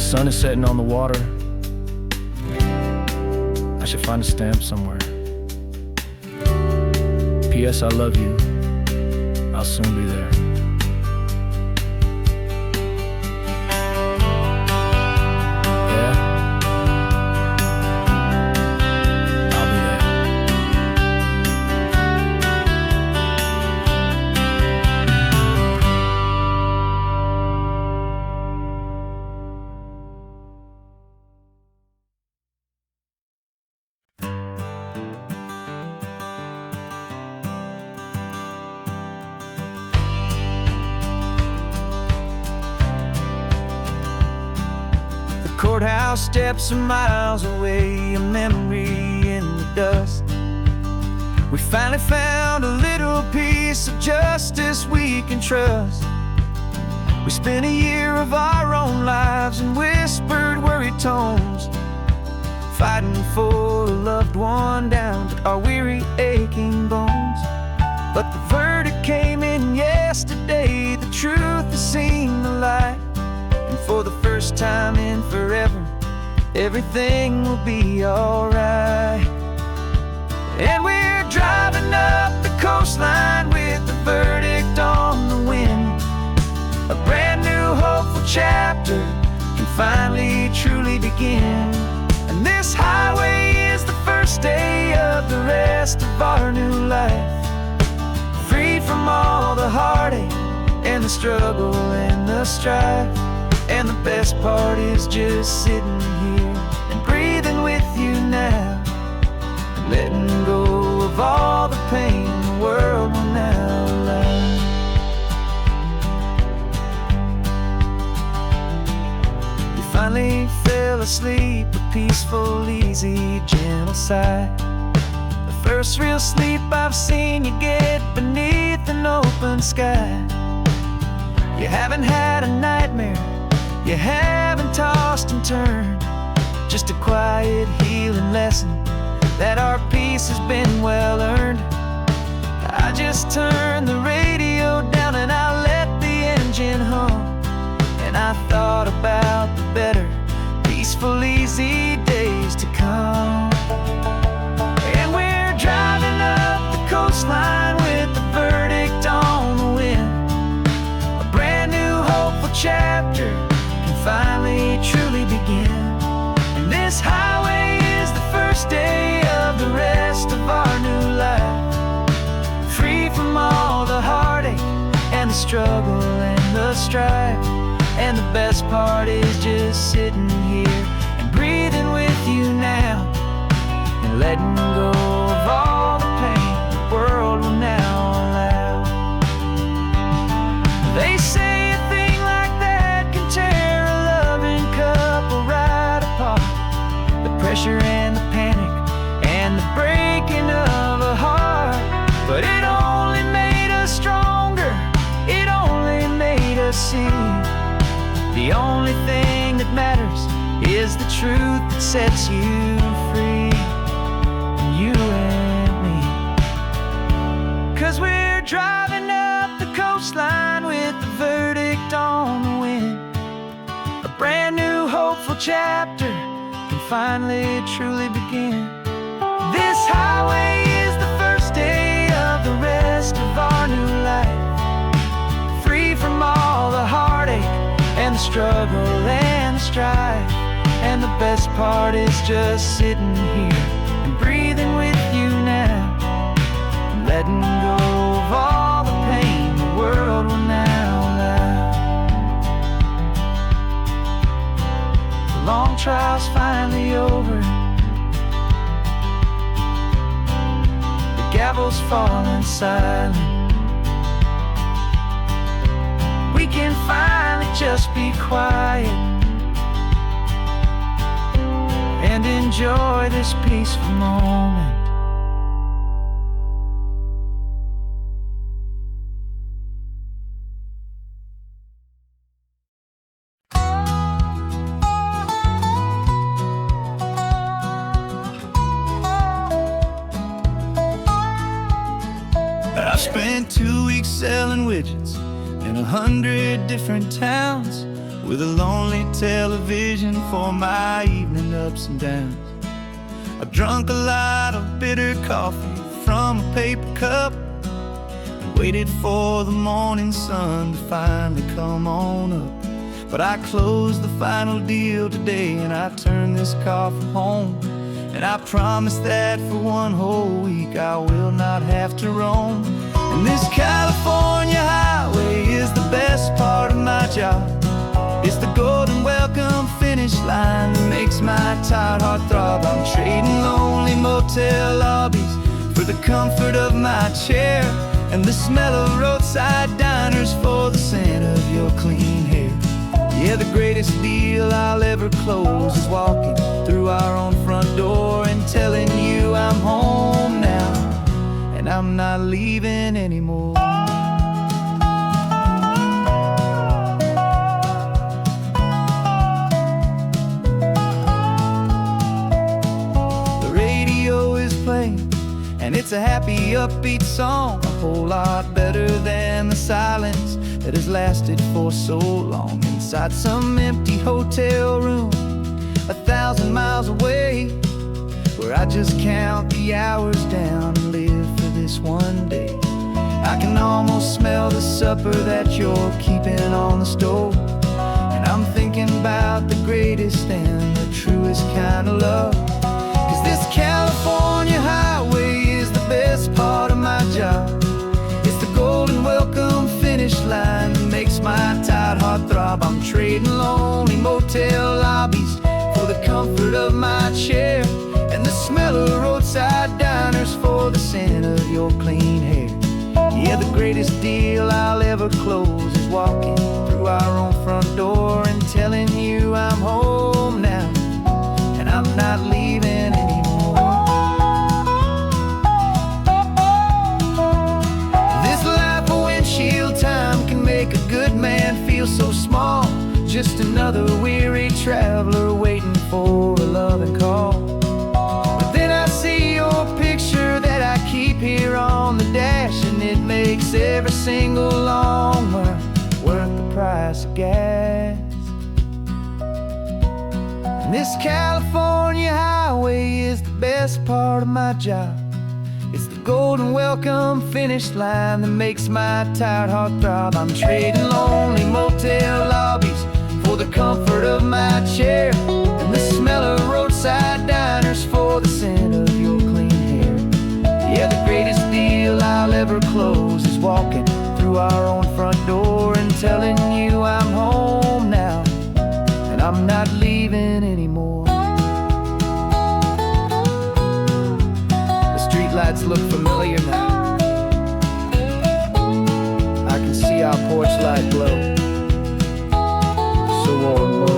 sun is setting on the water. I should find a stamp somewhere. P.S. I love you. I'll soon be there. Yeah? I'll be there. Courthouse steps are miles away, a memory in the dust. We finally found a little piece of justice we can trust. We spent a year of our own lives in whispered, worried tones, fighting for a loved one down to our weary, aching bones. But the verdict came in yesterday, the truth has seen the light. And for the first time in forever, everything will be alright. And we're driving up the coastline with the verdict on the wind. A brand new hopeful chapter can finally truly begin. And this highway is the first day of the rest of our new life, freed from all the heartache and the struggle and the strife. And the best part is just sitting here and breathing with you now, and letting go of all the pain the world will now allow. We finally fell asleep, a peaceful, easy, gentle sigh. The first real sleep I've seen you get beneath an open sky. You haven't had a nightmare, you haven't tossed and turned, just a quiet healing lesson that our peace has been well earned. I just turned the radio down and I let the engine hum, and I thought about the better, peaceful, easy days to come. And we're driving up the coastline with the verdict on the wind. A brand new hopeful chapter finally truly begin. And this highway is the first day of the rest of our new life, free from all the heartache and the struggle and the strife. And the best part is just sitting here and breathing with you now, and letting go of all the pain the world will now allow. They say a thing like that can tear a loving couple right apart. The pressure and the panic and the breaking of a heart. But it only made us stronger, it only made us see the only thing that matters is the truth that sets you free, you and me. 'Cause we're driving up the coastline with the verdict on the wind. A brand new hopeful chapter can finally truly begin. This highway is the first day of the rest of our new life, free from all the heartache and the struggle and the strife. And the best part is just sitting here and breathing with you now, and letting go of all the pain the world will now allow. The long trial's finally over, the gavel's falling silent. We can finally just be quiet and enjoy this peaceful moment. I spent 2 weeks selling widgets in 100 different towns, with a lonely television for my evening ups and downs. I've drunk a lot of bitter coffee from a paper cup and waited for the morning sun to finally come on up. But I closed the final deal today and I turned this car for home. And I promise that for one whole week I will not have to roam. And this California highway is the best part of my job. It's the golden welcome finish line that makes my tired heart throb. I'm trading lonely motel lobbies for the comfort of my chair and the smell of roadside diners for the scent of your clean hair. Yeah, the greatest deal I'll ever close is walking through our own front door and telling you I'm home now, and I'm not leaving anymore. The radio is playing, and it's a happy, upbeat song, a whole lot better than the silence that has lasted for so long. Inside some empty hotel room 1,000 miles away, where I just count the hours down and live for this one day. I can almost smell the supper that you're keeping on the stove, and I'm thinking about the greatest and the truest kind of love. 'Cause this California highway is the best part of my job. It's the golden welcome finish line that makes my tired heart throb. I'm trading lonely motel lobbies for the comfort of my chair and the smell of roadside diners for the scent of your clean hair. Yeah, the greatest deal I'll ever close is walking through our own front door and telling you I'm home now, and I'm not leaving anymore. This life of windshield time can make a good man feel so small, just another weary traveler waiting for a loving call. But then I see your picture that I keep here on the dash, and it makes every single long mile worth the price of gas. And this California highway is the best part of my job. It's the golden welcome finish line that makes my tired heart throb. I'm trading lonely motel lobbies for the comfort of my chair and the smell of roadside diners for the scent of your clean hair. Yeah, the greatest deal I'll ever close is walking through our own front door and telling you I'm home now, and I'm not leaving anymore. The streetlights look familiar now. I can see our porch light glow, so warm, low.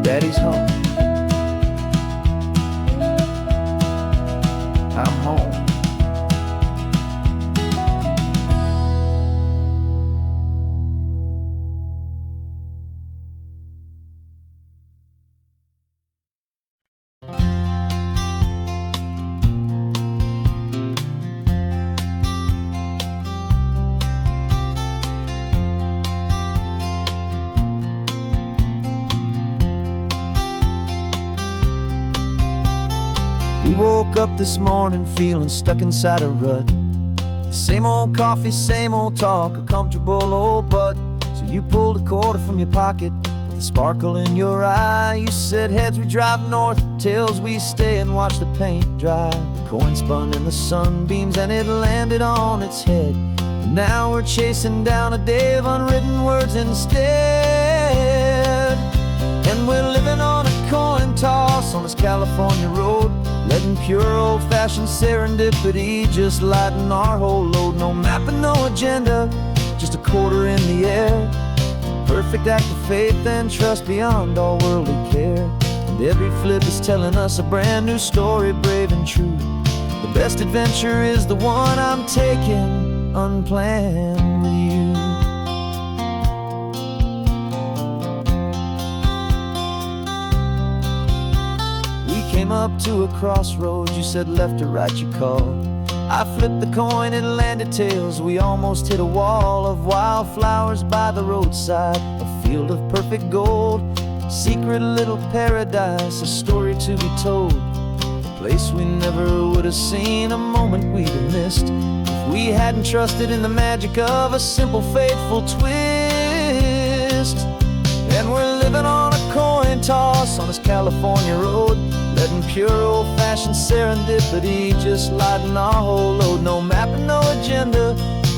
Daddy's home. I'm home. We woke up this morning feeling stuck inside a rut. Same old coffee, same old talk, a comfortable old butt. So you pulled a quarter from your pocket with a sparkle in your eye. You said, heads we drive north, tails we stay and watch the paint dry. The coin spun in the sunbeams and it landed on its head. And now we're chasing down a day of unwritten words instead. And we're living on a coin toss on this California road, letting pure old-fashioned serendipity just lighten our whole load. No map and no agenda, just a quarter in the air. Perfect act of faith and trust beyond all worldly care. And every flip is telling us a brand new story, brave and true. The best adventure is the one I'm taking unplanned with you. Came up to a crossroads, you said left or right you called. I flipped the coin and landed tails. We almost hit a wall of wildflowers by the roadside, a field of perfect gold, secret little paradise, a story to be told, a place we never would have seen, a moment we'd have missed if we hadn't trusted in the magic of a simple, faithful twist. And we're living on a coin toss on this California road, letting pure old-fashioned serendipity just lighten our whole load. No map and no agenda,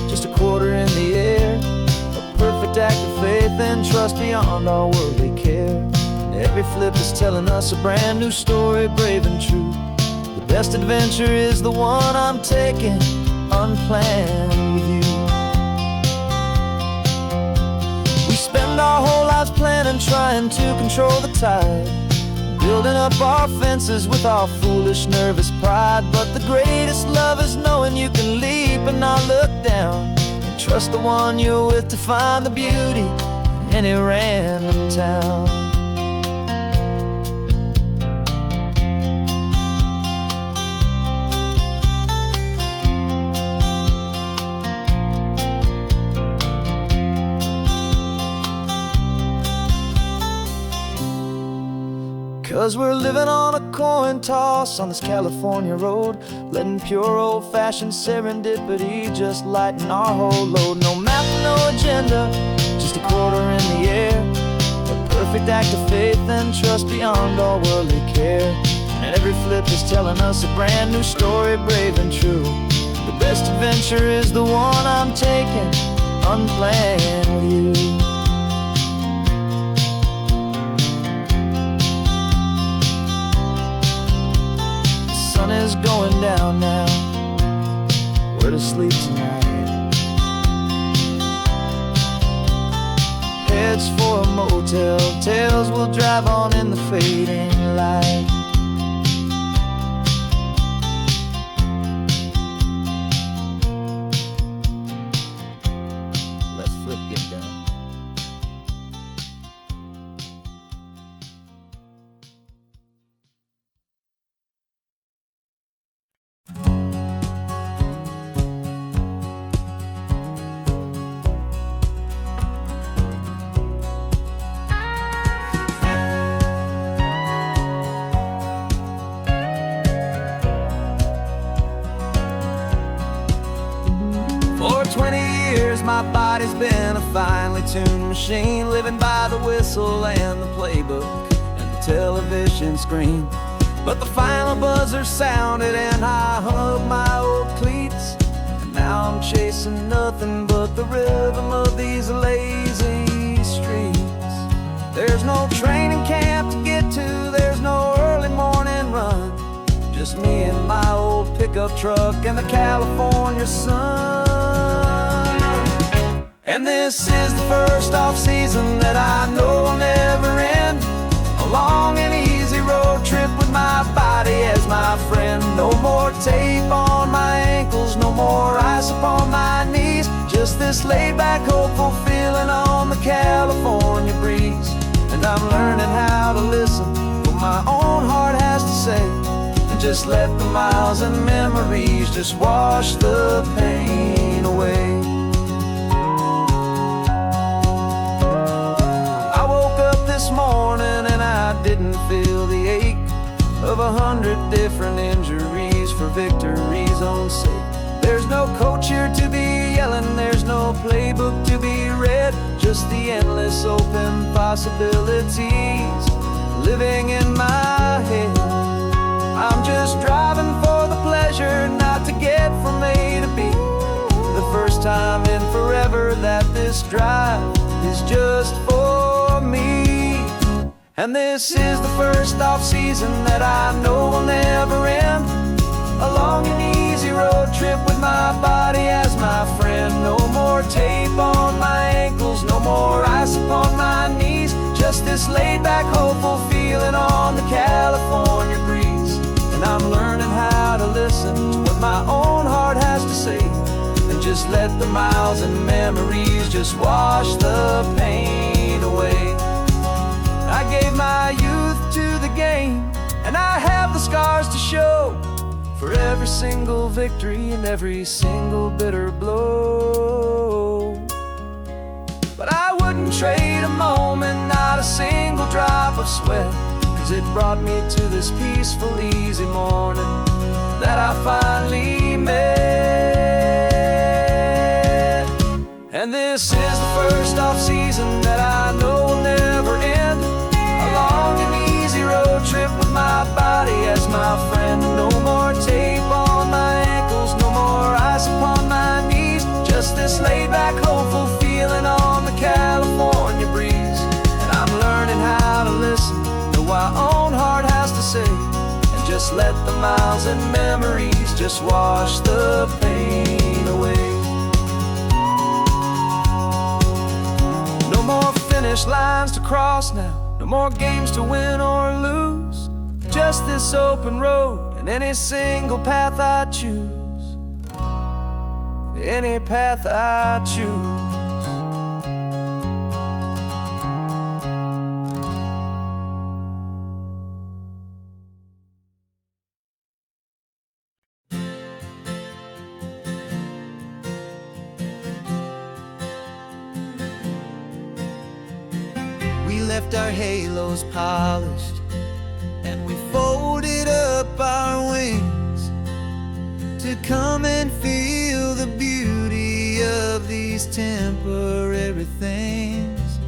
just a quarter in the air, a perfect act of faith and trust beyond our worldly care. And every flip is telling us a brand new story, brave and true. The best adventure is the one I'm taking, unplanned with you. We spend our whole lives planning, trying to control the tide, building up our fences with our foolish, nervous pride. But the greatest love is knowing you can leap and not look down, and trust the one you're with to find the beauty in any random town. 'Cause we're living on a coin toss on this California road, letting pure old-fashioned serendipity just lighten our whole load. No map, no agenda, just a quarter in the air, a perfect act of faith and trust beyond all worldly care. And every flip is telling us a brand new story, brave and true. The best adventure is the one I'm taking, unplanned with you. The sun is going down now, we're to sleep tonight. Heads for a motel, tails will drive on in the fading light. Let's flip get down. For 20 years my body's been a finely tuned machine, living by the whistle and the playbook and the television screen. But the final buzzer sounded and I hung up my old cleats, and now I'm chasing nothing but the rhythm of these lazy streets. There's no training camp to get to, there's no early morning run, just me and my old pickup truck and the California sun. And this is the first off-season that I know will never end, a long and easy road trip with my body as my friend. No more tape on my ankles, no more ice upon my knees, just this laid-back, hopeful feeling on the California breeze. And I'm learning how to listen to what my own heart has to say, and just let the miles and memories just wash the pain away. I woke up this morning and I didn't feel the ache of 100 different injuries for victory's own sake. There's no coach here to be yelling, there's no playbook to be read, just the endless open possibilities living in my head. I'm just driving for the pleasure, not to get from A to B. The first time in forever that this drive is just for me. And this is the first off-season that I know will never end, a long and easy road trip with my body as my friend. No more tape on my ankles, no more ice upon my knees, just this laid-back, hopeful feeling on the California breeze. And I'm learning how to listen to what my own heart has to say, and just let the miles and memories just wash the pain away. I gave my youth to the game, and I have the scars to show for every single victory and every single bitter blow. But I wouldn't trade a moment, not a single drop of sweat, 'cause it brought me to this peaceful, easy morning that I finally met. And this is the first off-season that I know will never end. A long and easy road trip with my body as my friend. No more tape on my ankles, no more ice upon my knees. Just this laid-back, hopeful feeling on the California breeze. And I'm learning how to listen to what my own heart has to say, and just let the miles and memories just wash the pain away. No more finish lines to cross now, no more games to win or lose. Just this open road and any single path I choose. Any path I choose. We left our halos polished, and we folded up our wings to come and feel the beauty of these temporary things.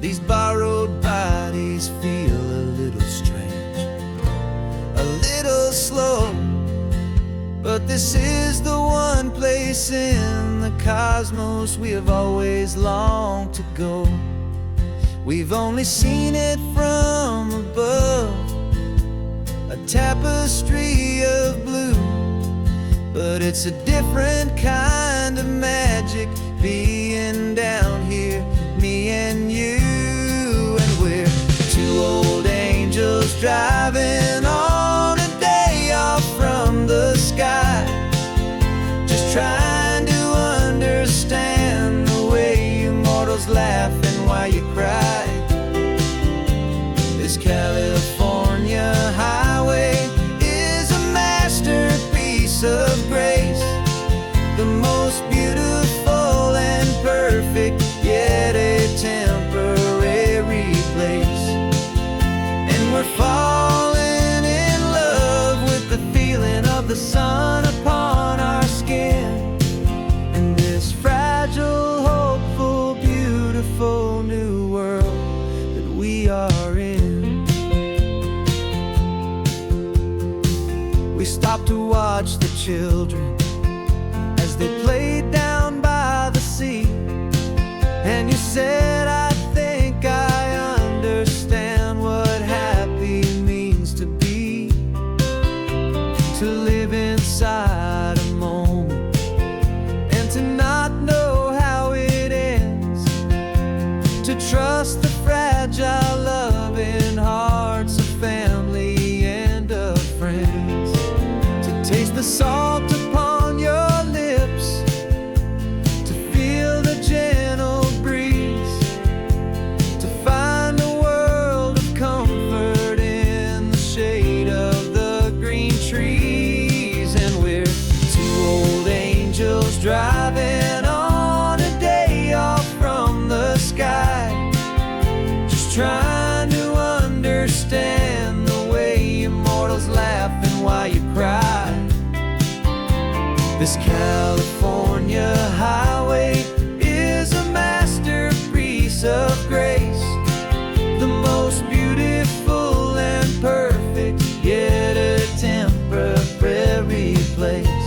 These borrowed bodies feel a little strange, a little slow, but this is the one place in the cosmos we have always longed to go. We've only seen it from above, a tapestry of blue, but it's a different kind of magic being down here, me and you. And we're two old angels driving on a day off from the sky, just trying to understand the way you mortals laugh and why you cry. This California highway is a masterpiece of grace, the most beautiful and perfect, yet a temporary place. And we're falling in love with the feeling of the sun upon our skin, in this fragile, hopeful, beautiful new world that we are in. We stopped to watch the children as they played down by the sea, and you said, I think I understand what happy means to be, to live inside a moment and to not know how it ends, to trust the fragile loving hearts of family and of friends, to taste the salt upon your lips, to feel the gentle breeze, to find a world of comfort in the shade of the green trees. And we're two old angels driving on a day off from the sky, just trying to understand the way you mortals laugh and why you cry. This California highway is a masterpiece of grace, the most beautiful and perfect, yet a temporary place.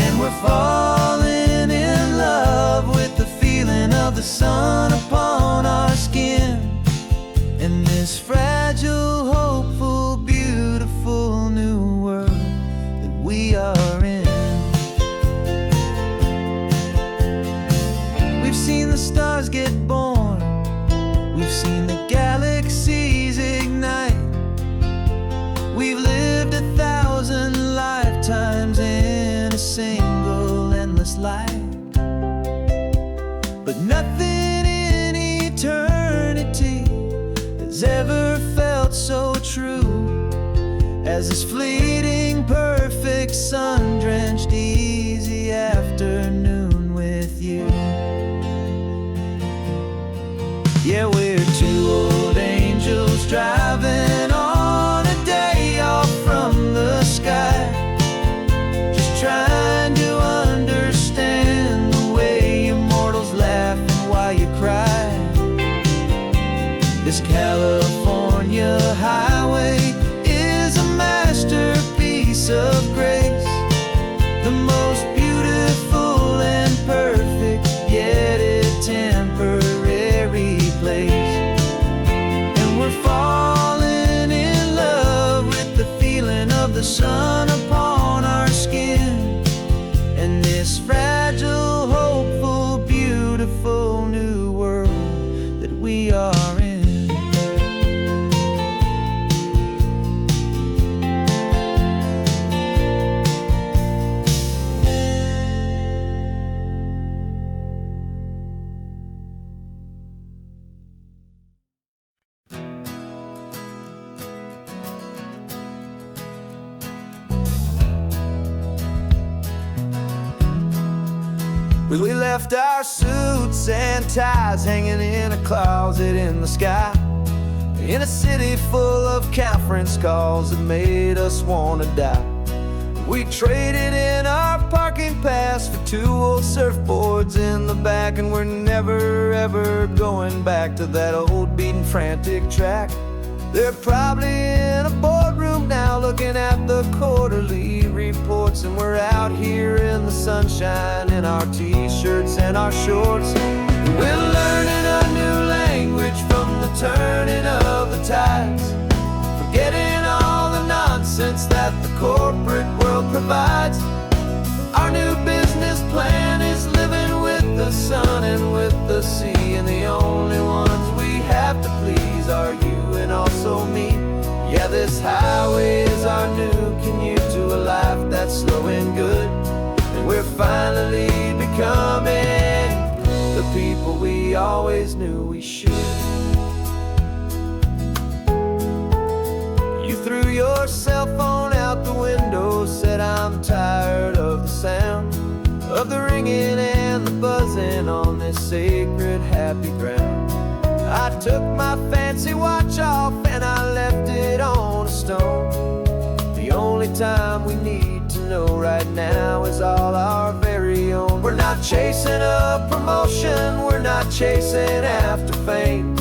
And we're falling in love with the feeling of the sun upon our skin, in this fragile, hopeful, beautiful new world that we are in. We've seen the stars get born, we've seen the galaxies ignite, we've lived 1,000 lifetimes in a single endless life, but nothing in eternity has ever felt so true as this fleeting sun-drenched, easy afternoon with you. Yeah, we're two old angels driving on a day off from the sky, just trying to understand the way you mortals laugh and why you cry. This California highway is a masterpiece of grace, the most beautiful and perfect, yet a temporary place. And we're falling in love with the feeling of the sun upon our skin, and this fragile, hopeful, beautiful new world that we are in. We left our suits and ties hanging in a closet in the sky, in a city full of conference calls that made us wanna die. We traded in our parking pass for two old surfboards in the back, and we're never ever going back to that old beaten frantic track. They're probably in a boardroom now looking at the quarterly reports, and we're out here in the sunshine in our t-shirts and our shorts. We're learning a new language from the turning of the tides, forgetting all the nonsense that the corporate world provides. Our new business plan is living with the sun and with the sea, and the only ones we have to please are you and also me. Yeah, this highway is our new commute to a life that's slow and good, and we're finally becoming the people we always knew we should. You threw your cell phone out the window, said I'm tired of the sound of the ringing and the buzzing on this sacred happy ground. I took my fancy watch off and I left it on a stone. The only time we need to know right now is all our very own. We're not chasing a promotion, we're not chasing after fame,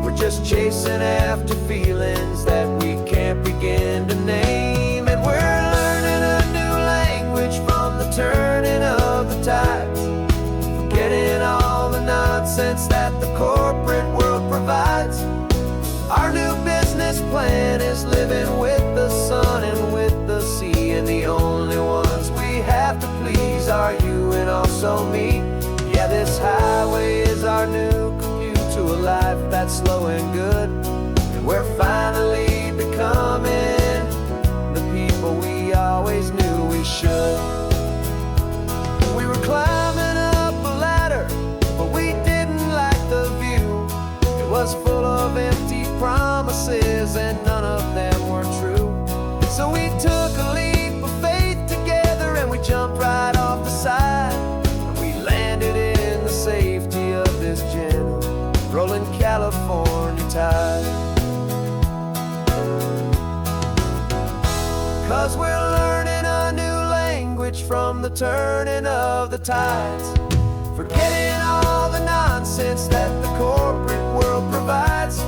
we're just chasing after feelings that we can't begin to name. And we're learning a new language from the turning of the tides, forgetting all the nonsense that the corporate world provides. Our new business plan is living with the sun and with the sea, and the only ones we have to please are you and also me. Yeah, this highway is our new commute to a life that's slow and good, and we're finally becoming the people we always knew we should. We were climbing up a ladder, but we didn't like the view. It was full of empty promises and none of them were true. So we took a leap of faith together and we jumped right off the side, and we landed in the safety of this gentle rolling California tide. 'Cause we're learning a new language from the turning of the tides, forgetting all the nonsense that the corporate world provides.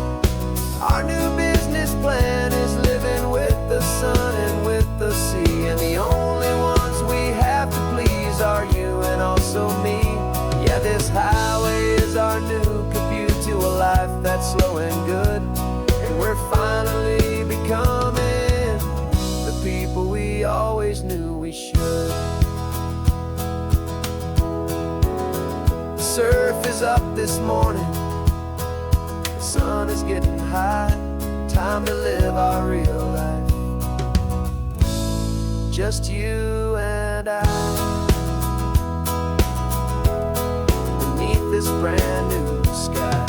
Our new business plan is living with the sun and with the sea, and the only ones we have to please are you and also me. Yeah, this highway is our new commute to a life that's slow and good, and we're finally becoming the people we always knew we should. The surf is up this morning, the sun is getting high, time to live our real life, just you and I, beneath this brand new sky.